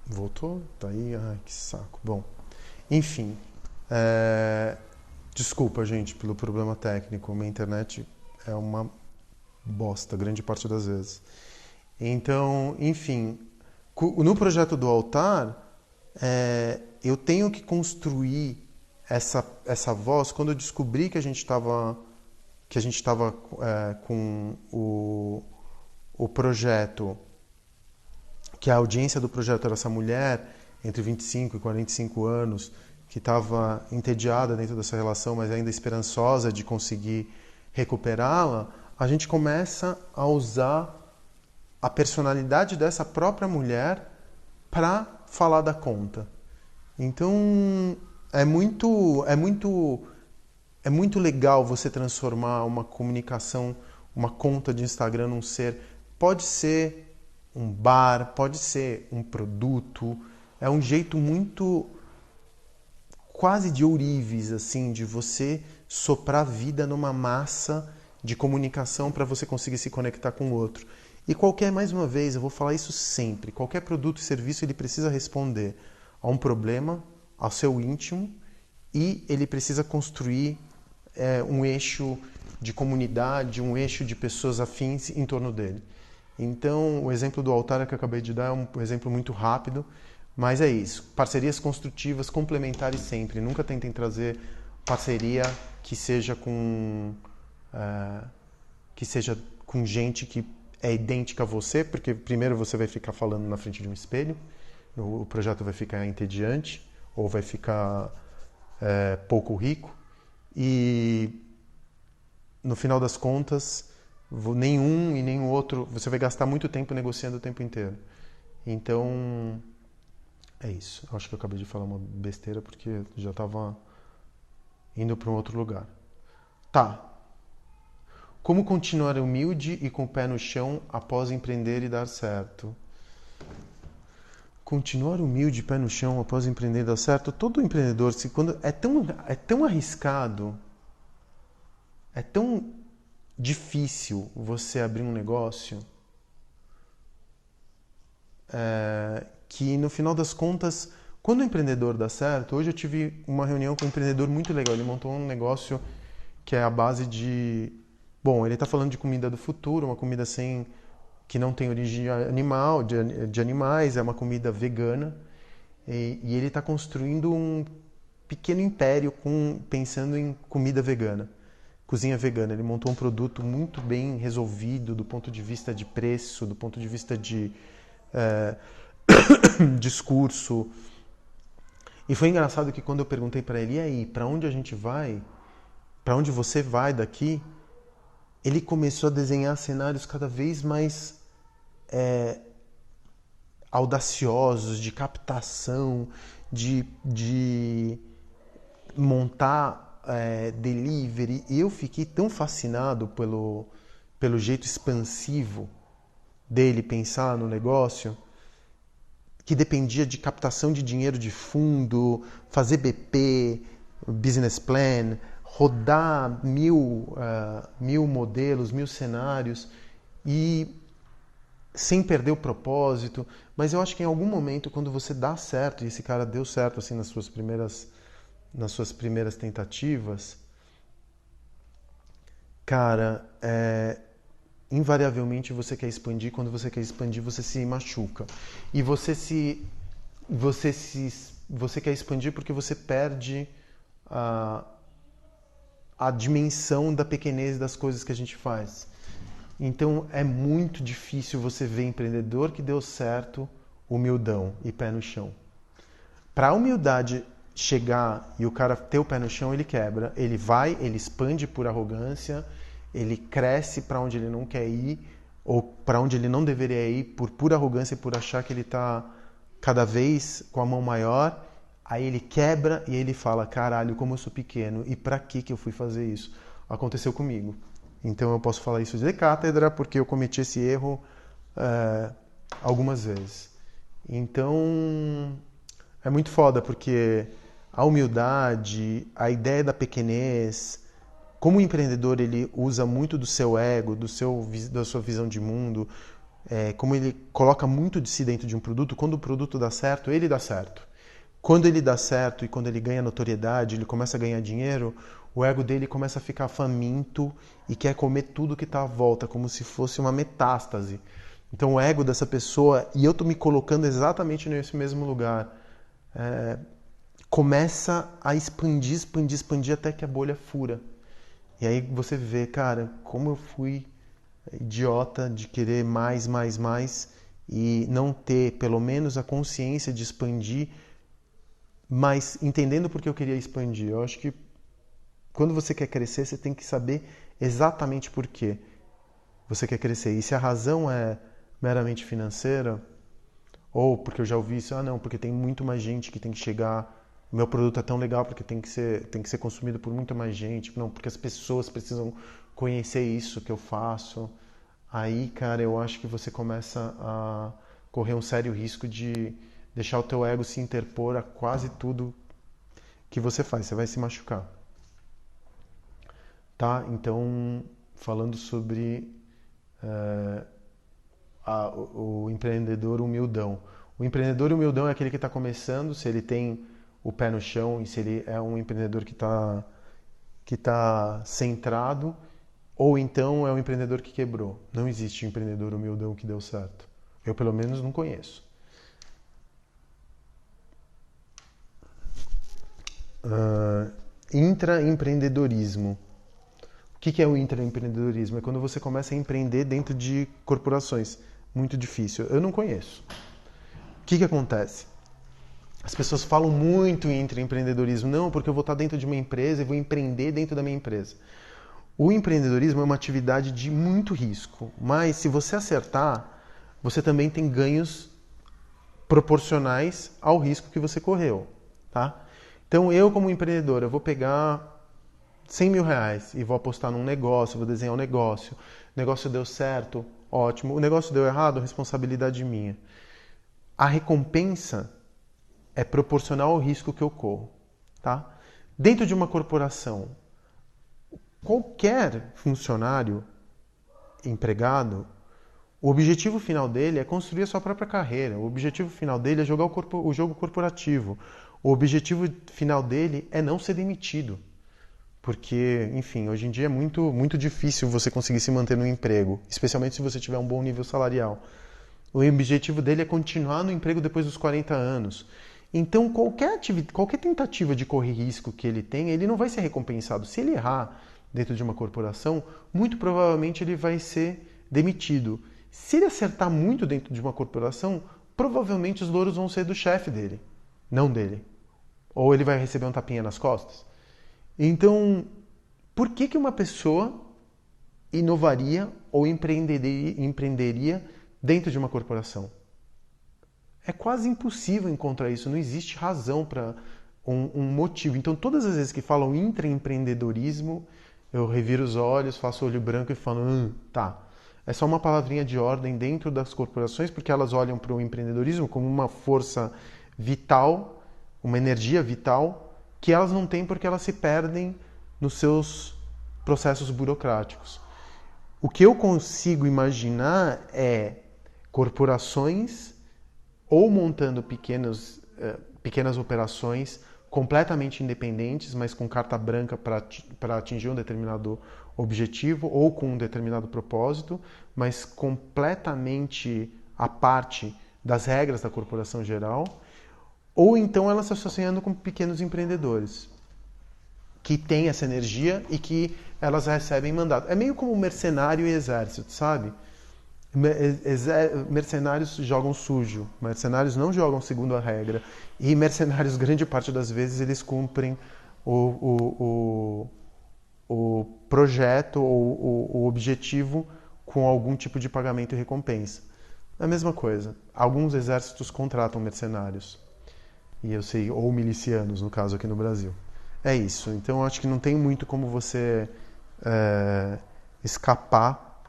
Voltou? Tá aí? Ai, que saco. Bom, enfim. Desculpa, gente, pelo problema técnico. Minha internet é uma bosta, grande parte das vezes. Então, enfim, no projeto do altar, eu tenho que construir essa voz. Quando eu descobri que a gente estava com o projeto, que a audiência do projeto era essa mulher, entre 25 e 45 anos, que estava entediada dentro dessa relação, mas ainda esperançosa de conseguir recuperá-la, a gente começa a usar a personalidade dessa própria mulher para falar da conta. Então, é muito legal você transformar uma comunicação, uma conta de Instagram num ser. Pode ser um bar, pode ser um produto. É um jeito muito quase de ourives, assim, de você soprar vida numa massa de comunicação para você conseguir se conectar com o outro. E mais uma vez, eu vou falar isso sempre, qualquer produto e serviço ele precisa responder a um problema, ao seu íntimo, e ele precisa construir um eixo de comunidade, um eixo de pessoas afins em torno dele. Então, o exemplo do altar que eu acabei de dar é um exemplo muito rápido, mas é isso. Parcerias construtivas, complementares sempre. Nunca tentem trazer parceria que seja com gente que é idêntica a você, porque primeiro você vai ficar falando na frente de um espelho, o projeto vai ficar entediante, ou vai ficar pouco rico, e no final das contas, nenhum e nem o outro, você vai gastar muito tempo negociando o tempo inteiro. Então, é isso. Acho que eu acabei de falar uma besteira porque já estava indo para um outro lugar. Tá. Como continuar humilde e com o pé no chão após empreender e dar certo? Continuar humilde, pé no chão após empreender e dar certo? Todo empreendedor, quando é tão arriscado, é tão difícil você abrir um negócio que no final das contas, quando o empreendedor dá certo, hoje eu tive uma reunião com um empreendedor muito legal, ele montou um negócio que é a base de... Bom, ele está falando de comida do futuro, uma comida que não tem origem animal, de animais, é uma comida vegana, e ele está construindo um pequeno império pensando em comida vegana, cozinha vegana. Ele montou um produto muito bem resolvido do ponto de vista de preço, do ponto de vista de discurso. E foi engraçado que quando eu perguntei para ele, e aí, para onde a gente vai? Para onde você vai daqui? Ele começou a desenhar cenários cada vez mais audaciosos, de captação, de montar delivery. E eu fiquei tão fascinado pelo jeito expansivo dele pensar no negócio, que dependia de captação de dinheiro de fundo, fazer BP, business plan, rodar mil modelos, 1000 cenários, e sem perder o propósito. Mas eu acho que em algum momento, quando você dá certo, e esse cara deu certo assim nas suas primeiras tentativas, cara, invariavelmente você quer expandir. Quando você quer expandir, você se machuca. E você quer expandir porque você perde a dimensão da pequenez das coisas que a gente faz. Então é muito difícil você ver empreendedor que deu certo, humildão e pé no chão. Para a humildade chegar e o cara ter o pé no chão, ele quebra, ele expande por arrogância, ele cresce para onde ele não quer ir, ou para onde ele não deveria ir, por pura arrogância e por achar que ele está cada vez com a mão maior. Aí ele quebra e ele fala, caralho, como eu sou pequeno, e pra que eu fui fazer isso? Aconteceu comigo. Então eu posso falar isso de cátedra, porque eu cometi esse erro algumas vezes. Então é muito foda, porque a humildade, a ideia da pequenez, como o empreendedor ele usa muito do seu ego, da sua visão de mundo, como ele coloca muito de si dentro de um produto, quando o produto dá certo, ele dá certo. Quando ele dá certo e quando ele ganha notoriedade, ele começa a ganhar dinheiro, o ego dele começa a ficar faminto e quer comer tudo que está à volta, como se fosse uma metástase. Então o ego dessa pessoa, e eu estou me colocando exatamente nesse mesmo lugar, começa a expandir até que a bolha fura. E aí você vê, cara, como eu fui idiota de querer mais, e não ter pelo menos a consciência de expandir, mas entendendo por que eu queria expandir. Eu acho que quando você quer crescer, você tem que saber exatamente por que você quer crescer. E se a razão é meramente financeira, ou porque eu já ouvi isso, não, porque tem muito mais gente que tem que chegar, meu produto é tão legal porque tem que ser consumido por muita mais gente, não, porque as pessoas precisam conhecer isso que eu faço. Aí, cara, eu acho que você começa a correr um sério risco de deixar o teu ego se interpor a quase tudo que você faz. Você vai se machucar. Tá? Então, falando sobre o empreendedor humildão. O empreendedor humildão é aquele que está começando, se ele tem o pé no chão e se ele é um empreendedor que tá centrado, ou então é um empreendedor que quebrou. Não existe um empreendedor humildão que deu certo. Eu, pelo menos, não conheço. Intraempreendedorismo. O que é o intraempreendedorismo? É quando você começa a empreender dentro de corporações. Muito difícil. Eu não conheço. O que acontece? As pessoas falam muito em intraempreendedorismo. Não, porque eu vou estar dentro de uma empresa e vou empreender dentro da minha empresa. O empreendedorismo é uma atividade de muito risco, mas se você acertar, você também tem ganhos proporcionais ao risco que você correu, tá? Então eu como empreendedor, eu vou pegar 100 mil reais e vou apostar num negócio, vou desenhar um negócio. O negócio deu certo, ótimo. O negócio deu errado, responsabilidade minha. A recompensa é proporcional ao risco que eu corro, tá? Dentro de uma corporação, qualquer funcionário, empregado, o objetivo final dele é construir a sua própria carreira. O objetivo final dele é jogar o jogo corporativo. O objetivo final dele é não ser demitido. Porque, enfim, hoje em dia é muito, muito difícil você conseguir se manter no emprego, especialmente se você tiver um bom nível salarial. O objetivo dele é continuar no emprego depois dos 40 anos. Então, qualquer tentativa de correr risco que ele tenha, ele não vai ser recompensado. Se ele errar dentro de uma corporação, muito provavelmente ele vai ser demitido. Se ele acertar muito dentro de uma corporação, provavelmente os louros vão ser do chefe dele, não dele. Ou ele vai receber um tapinha nas costas. Então, por que uma pessoa inovaria ou empreenderia dentro de uma corporação? É quase impossível encontrar isso, não existe razão para um motivo. Então, todas as vezes que falam intraempreendedorismo, eu reviro os olhos, faço olho branco e falo, tá. É só uma palavrinha de ordem dentro das corporações, porque elas olham para o empreendedorismo como uma força vital, uma energia vital, que elas não têm porque elas se perdem nos seus processos burocráticos. O que eu consigo imaginar é corporações ou montando pequenas operações completamente independentes, mas com carta branca para atingir um determinado objetivo ou com um determinado propósito, mas completamente à parte das regras da corporação geral, ou então elas se associando com pequenos empreendedores que têm essa energia e que elas recebem mandato. É meio como mercenário e exército, sabe? Mercenários jogam sujo, mercenários não jogam segundo a regra, e mercenários, grande parte das vezes, eles cumprem o projeto ou o objetivo com algum tipo de pagamento e recompensa. É a mesma coisa. Alguns exércitos contratam mercenários, e eu sei, ou milicianos, no caso aqui no Brasil. É isso. Então eu acho que não tem muito como você escapar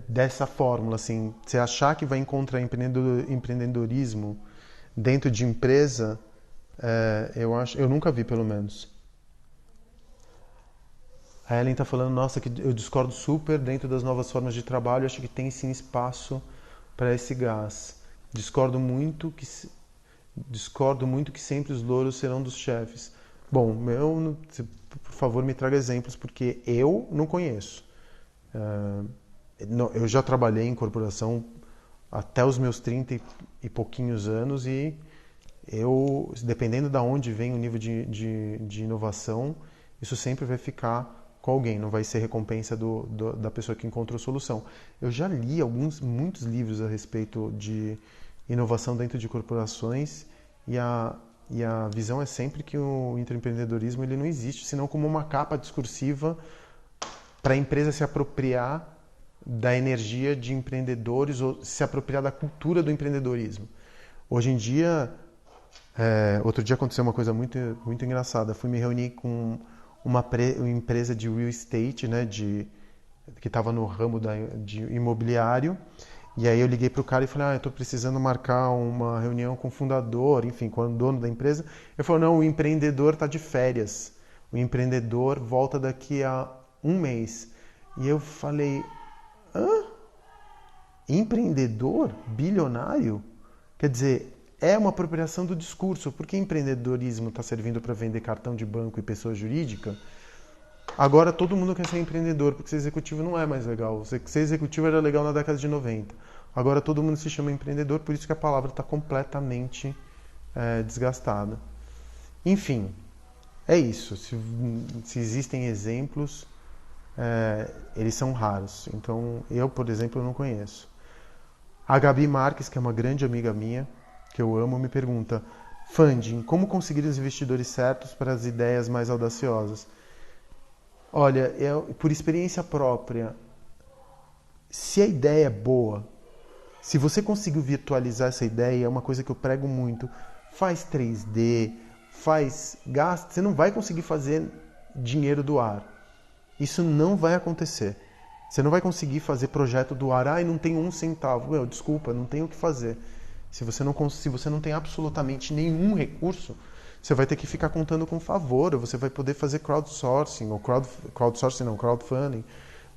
dessa fórmula, assim, você achar que vai encontrar empreendedorismo dentro de empresa, eu nunca vi, pelo menos. A Ellen está falando, nossa, que eu discordo super dentro das novas formas de trabalho, acho que tem sim espaço para esse gás. Discordo muito que sempre os louros serão dos chefes. Bom, por favor, me traga exemplos, porque eu não conheço. Eu já trabalhei em corporação até os meus 30 e pouquinhos anos e dependendo de onde vem o nível de inovação, isso sempre vai ficar com alguém, não vai ser recompensa da pessoa que encontrou solução. Eu já li muitos livros a respeito de inovação dentro de corporações e a visão é sempre que o intraempreendedorismo ele não existe, senão como uma capa discursiva para a empresa se apropriar da energia de empreendedores ou se apropriar da cultura do empreendedorismo. Hoje em dia, outro dia aconteceu uma coisa muito, muito engraçada. Fui me reunir com uma empresa de real estate, né, que estava no ramo de imobiliário. E aí eu liguei para o cara e falei, eu estou precisando marcar uma reunião com o fundador, enfim, com o dono da empresa. Ele falou, não, o empreendedor está de férias. O empreendedor volta daqui a um mês. E eu falei, hã? Empreendedor? Bilionário? Quer dizer, é uma apropriação do discurso. Por que empreendedorismo está servindo para vender cartão de banco e pessoa jurídica? Agora todo mundo quer ser empreendedor, porque ser executivo não é mais legal. Ser executivo era legal na década de 90. Agora todo mundo se chama empreendedor, por isso que a palavra está completamente desgastada. Enfim, é isso. Se existem exemplos, eles são raros. Então, eu, por exemplo, não conheço. A Gabi Marques, que é uma grande amiga minha, que eu amo, me pergunta: funding, como conseguir os investidores certos para as ideias mais audaciosas? Olha, por experiência própria, se a ideia é boa, se você conseguir virtualizar essa ideia, é uma coisa que eu prego muito, faz 3D, gasta, você não vai conseguir fazer dinheiro do ar. Isso não vai acontecer. Você não vai conseguir fazer projeto do ar, não tenho um centavo. Desculpa, não tenho o que fazer. Se você não tem absolutamente nenhum recurso, você vai ter que ficar contando com favor, ou você vai poder fazer crowdsourcing, ou crowdfunding.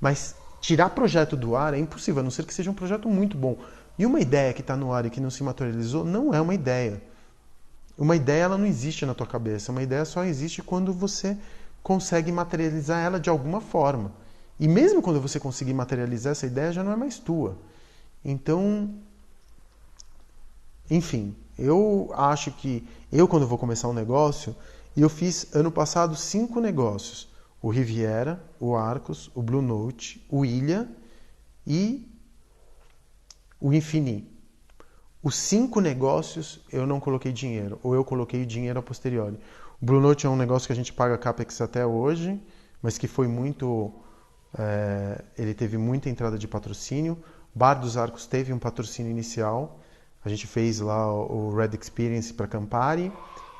Mas tirar projeto do ar é impossível, a não ser que seja um projeto muito bom. E uma ideia que está no ar e que não se materializou não é uma ideia. Uma ideia ela não existe na tua cabeça. Uma ideia só existe quando você consegue materializar ela de alguma forma. E mesmo quando você conseguir materializar essa ideia, já não é mais tua. Então, enfim, eu acho que quando vou começar um negócio, eu fiz ano passado 5 negócios. O Riviera, o Arcos, o Blue Note, o Ilha e o Infini. Os 5 negócios eu não coloquei dinheiro, ou eu coloquei dinheiro a posteriori. O Blue Note é um negócio que a gente paga CAPEX até hoje, mas que foi muito... ele teve muita entrada de patrocínio. Bar dos Arcos teve um patrocínio inicial. A gente fez lá o Red Experience para Campari.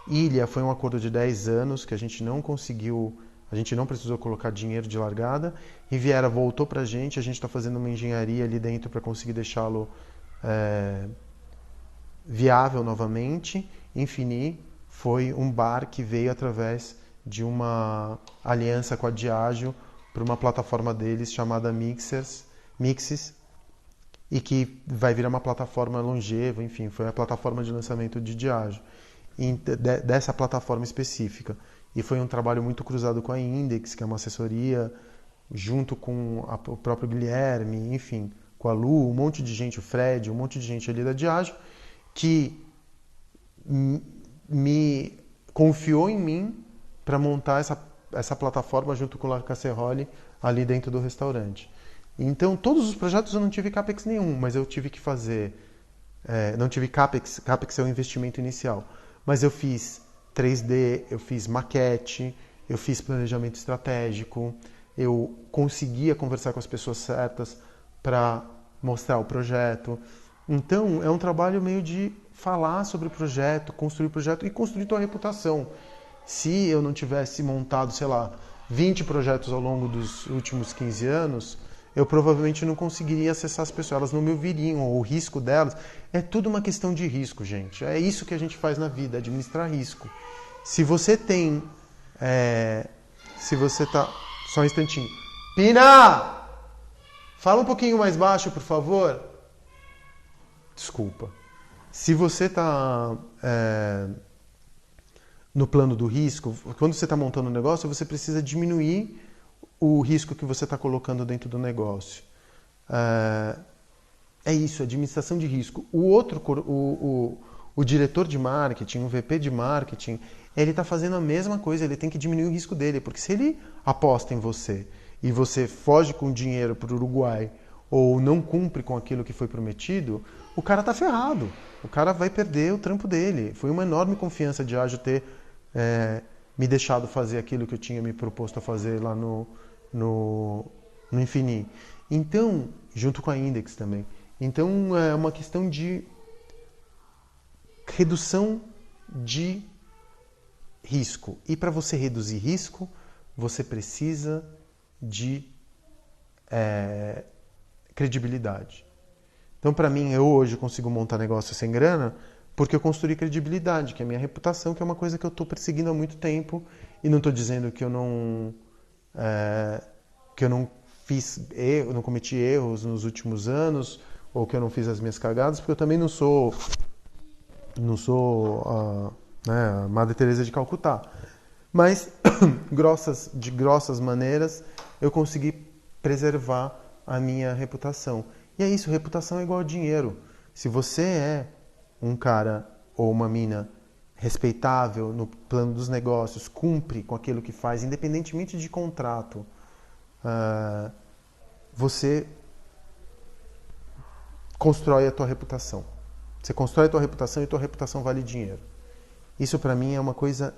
Ilha foi um acordo de 10 anos que a gente não conseguiu, a gente não precisou colocar dinheiro de largada. Riviera voltou para a gente está fazendo uma engenharia ali dentro para conseguir deixá-lo viável novamente. Infini foi um bar que veio através de uma aliança com a Diageo para uma plataforma deles chamada Mixes, e que vai virar uma plataforma longeva, enfim, foi a plataforma de lançamento de Diageo, dessa plataforma específica. E foi um trabalho muito cruzado com a Index, que é uma assessoria, junto com o próprio Guilherme, enfim, com a Lu, um monte de gente, o Fred, um monte de gente ali da Diageo, que me confiou em mim para montar essa plataforma junto com o La Casserole ali dentro do restaurante. Então, todos os projetos eu não tive CAPEX nenhum, mas eu tive que fazer... não tive CAPEX é o investimento inicial. Mas eu fiz 3D, eu fiz maquete, eu fiz planejamento estratégico, eu conseguia conversar com as pessoas certas para mostrar o projeto. Então, é um trabalho meio de falar sobre o projeto e construir tua reputação. Se eu não tivesse montado, sei lá, 20 projetos ao longo dos últimos 15 anos, eu provavelmente não conseguiria acessar as pessoas, elas não me ouviriam, ou o risco delas. É tudo uma questão de risco, gente. É isso que a gente faz na vida, administrar risco. Se você tem... se você tá... Só um instantinho. Pina! Fala um pouquinho mais baixo, por favor. Desculpa. Se você está no plano do risco, quando você está montando um negócio, você precisa diminuir o risco que você está colocando dentro do negócio. É isso, administração de risco. O diretor de marketing, o VP de marketing, ele está fazendo a mesma coisa, ele tem que diminuir o risco dele, porque se ele aposta em você e você foge com dinheiro para o Uruguai ou não cumpre com aquilo que foi prometido, o cara está ferrado. O cara vai perder o trampo dele. Foi uma enorme confiança de Ágio ter me deixado fazer aquilo que eu tinha me proposto a fazer lá no Infini. Então, junto com a Index também. Então, é uma questão de redução de risco. E para você reduzir risco, você precisa de credibilidade. Então, para mim, eu hoje consigo montar negócio sem grana porque eu construí credibilidade, que é a minha reputação, que é uma coisa que eu estou perseguindo há muito tempo. E não estou dizendo que eu não não cometi erros nos últimos anos ou que eu não fiz as minhas cagadas, porque eu também não sou a Madre Teresa de Calcutá. Mas, de grossas maneiras, eu consegui preservar a minha reputação. E é isso, reputação é igual a dinheiro. Se você é um cara ou uma mina respeitável no plano dos negócios, cumpre com aquilo que faz, independentemente de contrato, você constrói a tua reputação. Você constrói a tua reputação e tua reputação vale dinheiro. Isso para mim é uma coisa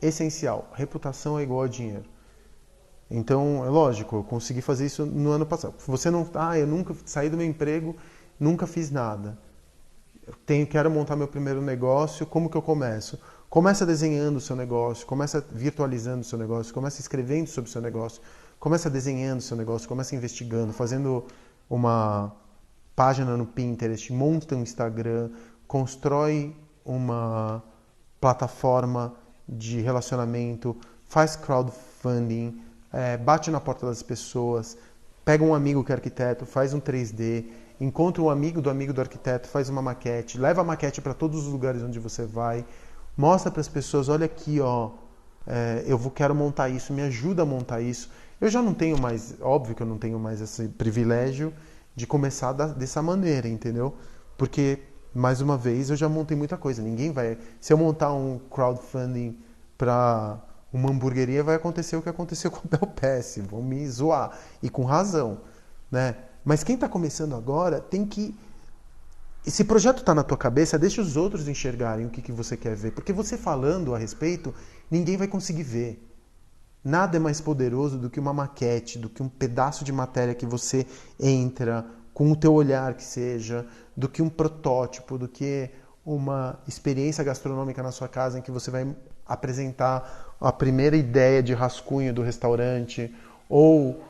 essencial. Reputação é igual a dinheiro. Então, é lógico, eu consegui fazer isso no ano passado. Você não... eu nunca saí do meu emprego, nunca fiz nada. Quero montar meu primeiro negócio, como que eu começo? Começa desenhando o seu negócio, começa virtualizando o seu negócio, começa escrevendo sobre o seu negócio, começa desenhando o seu negócio, começa investigando, fazendo uma página no Pinterest, monta um Instagram, constrói uma plataforma de relacionamento, faz crowdfunding, bate na porta das pessoas, pega um amigo que é arquiteto, faz um 3D, encontra um amigo do arquiteto, faz uma maquete, leva a maquete para todos os lugares onde você vai, mostra para as pessoas, olha aqui, quero montar isso, me ajuda a montar isso. Eu já não tenho mais, óbvio que eu não tenho mais esse privilégio de começar dessa maneira, entendeu? Porque, mais uma vez, eu já montei muita coisa. Ninguém vai... Se eu montar um crowdfunding para uma hamburgueria, vai acontecer o que aconteceu com o Bel Pesce. Vão me zoar. E com razão, né? Mas quem está começando agora tem que... Esse projeto está na tua cabeça, deixa os outros enxergarem o que você quer ver. Porque você falando a respeito, ninguém vai conseguir ver. Nada é mais poderoso do que uma maquete, do que um pedaço de matéria que você entra, com o teu olhar que seja, do que um protótipo, do que uma experiência gastronômica na sua casa em que você vai apresentar a primeira ideia de rascunho do restaurante, ou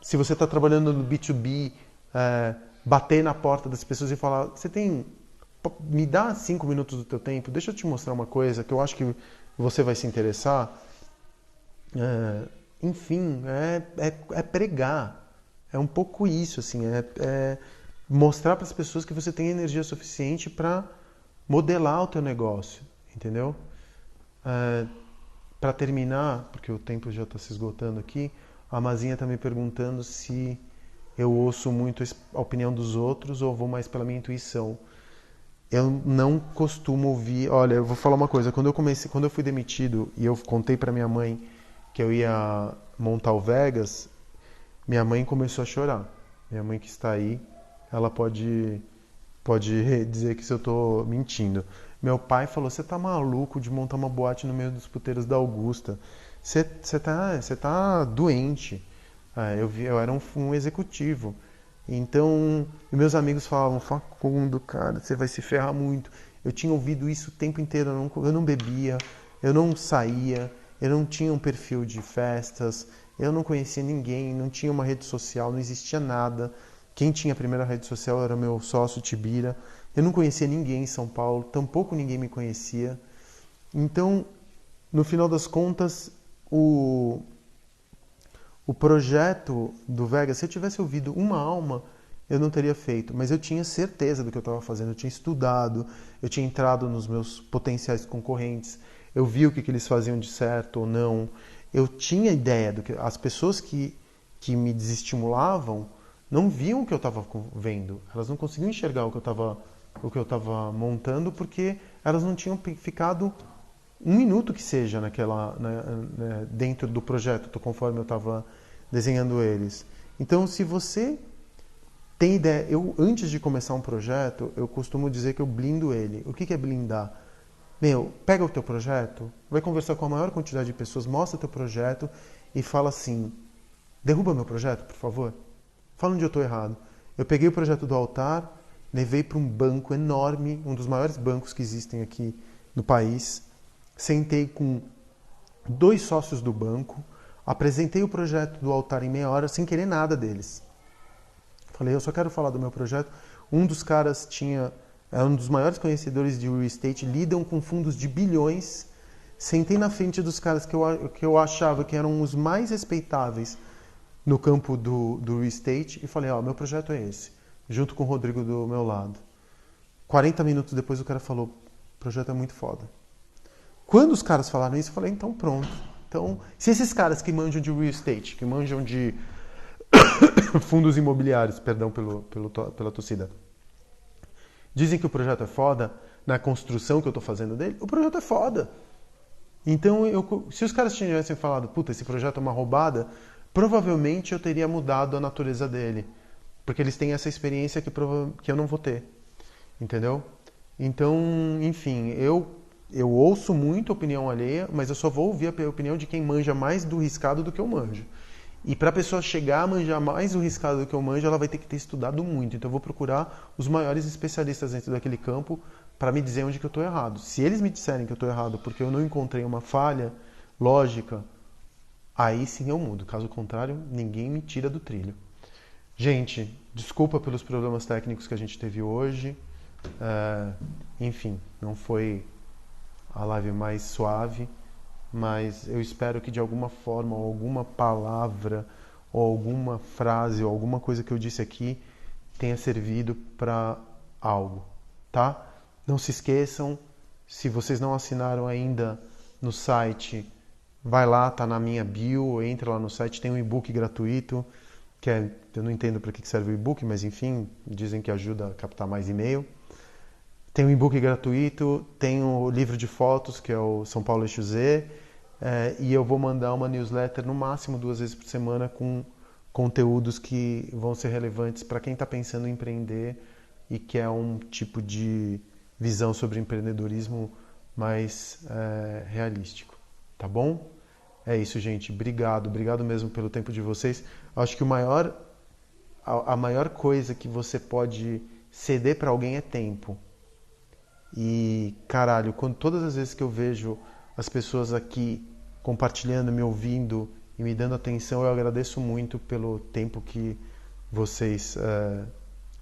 se você está trabalhando no B2B, bater na porta das pessoas e falar, me dá 5 minutos do teu tempo, deixa eu te mostrar uma coisa que eu acho que você vai se interessar. Enfim, é pregar. É um pouco isso, assim, mostrar para as pessoas que você tem energia suficiente para modelar o teu negócio, entendeu? Para terminar, porque o tempo já está se esgotando aqui, a Mazinha está me perguntando se eu ouço muito a opinião dos outros ou vou mais pela minha intuição. Eu não costumo ouvir... Olha, eu vou falar uma coisa. Quando eu fui demitido e eu contei para minha mãe que eu ia montar o Vegas, minha mãe começou a chorar. Minha mãe que está aí, ela pode dizer que se eu estou mentindo. Meu pai falou, você tá maluco de montar uma boate no meio dos puteiros da Augusta? Você tá doente. Eu era um executivo. Então, meus amigos falavam, Facundo, cara, você vai se ferrar muito. Eu tinha ouvido isso o tempo inteiro, eu não bebia, eu não saía, eu não tinha um perfil de festas, eu não conhecia ninguém, não tinha uma rede social, não existia nada. Quem tinha a primeira rede social era meu sócio Tibira. Eu não conhecia ninguém em São Paulo, tampouco ninguém me conhecia. Então, no final das contas, o projeto do Vegas, se eu tivesse ouvido uma alma, eu não teria feito. Mas eu tinha certeza do que eu estava fazendo, eu tinha estudado, eu tinha entrado nos meus potenciais concorrentes, eu vi o que eles faziam de certo ou não. Eu tinha ideia do que as pessoas que me desestimulavam não viam o que eu estava vendo. Elas não conseguiam enxergar o que eu estava montando porque elas não tinham ficado um minuto que seja dentro do projeto, conforme eu estava desenhando eles. Então, se você tem ideia, antes de começar um projeto, eu costumo dizer que eu blindo ele. O que é blindar? Pega o teu projeto, vai conversar com a maior quantidade de pessoas, mostra o teu projeto e fala assim, derruba meu projeto, por favor. Fala onde eu estou errado. Eu peguei o projeto do altar, levei para um banco enorme, um dos maiores bancos que existem aqui no país, sentei com 2 sócios do banco, apresentei o projeto do altar em meia hora, sem querer nada deles. Falei, eu só quero falar do meu projeto. Um dos caras é um dos maiores conhecedores de real estate, lidam com fundos de bilhões. Sentei na frente dos caras que eu achava que eram os mais respeitáveis no campo do real estate e falei, meu projeto é esse, junto com o Rodrigo do meu lado. 40 minutos depois o cara falou, o projeto é muito foda. Quando os caras falaram isso, eu falei, então pronto. Então, se esses caras que manjam de real estate, que manjam de fundos imobiliários, perdão pela tossida, dizem que o projeto é foda, na construção que eu estou fazendo dele, o projeto é foda. Então, se os caras tivessem falado, puta, esse projeto é uma roubada, provavelmente eu teria mudado a natureza dele. Porque eles têm essa experiência que eu não vou ter. Entendeu? Então, enfim, eu ouço muito a opinião alheia, mas eu só vou ouvir a opinião de quem manja mais do riscado do que eu manjo. E para a pessoa chegar a manjar mais o riscado do que eu manjo, ela vai ter que ter estudado muito. Então eu vou procurar os maiores especialistas dentro daquele campo para me dizer onde que eu estou errado. Se eles me disserem que eu estou errado porque eu não encontrei uma falha lógica, aí sim eu mudo. Caso contrário, ninguém me tira do trilho. Gente, desculpa pelos problemas técnicos que a gente teve hoje. Enfim, não foi a live mais suave, mas eu espero que de alguma forma, ou alguma palavra, ou alguma frase, ou alguma coisa que eu disse aqui tenha servido para algo, tá? Não se esqueçam, se vocês não assinaram ainda no site, vai lá, tá na minha bio, entra lá no site, tem um e-book gratuito, eu não entendo para que serve o e-book, mas enfim, dizem que ajuda a captar mais e-mail. Tem um e-book gratuito, tem o livro de fotos, que é o São Paulo Eixo Z, e eu vou mandar uma newsletter no máximo 2 vezes por semana com conteúdos que vão ser relevantes para quem está pensando em empreender e quer um tipo de visão sobre empreendedorismo mais realístico. Tá bom? É isso, gente. Obrigado mesmo pelo tempo de vocês. Acho que a maior coisa que você pode ceder para alguém é tempo. E, caralho, todas as vezes que eu vejo as pessoas aqui compartilhando, me ouvindo e me dando atenção, eu agradeço muito pelo tempo que vocês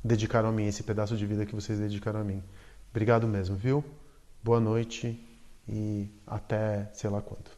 dedicaram a mim, esse pedaço de vida que vocês dedicaram a mim. Obrigado mesmo, viu? Boa noite e até sei lá quando.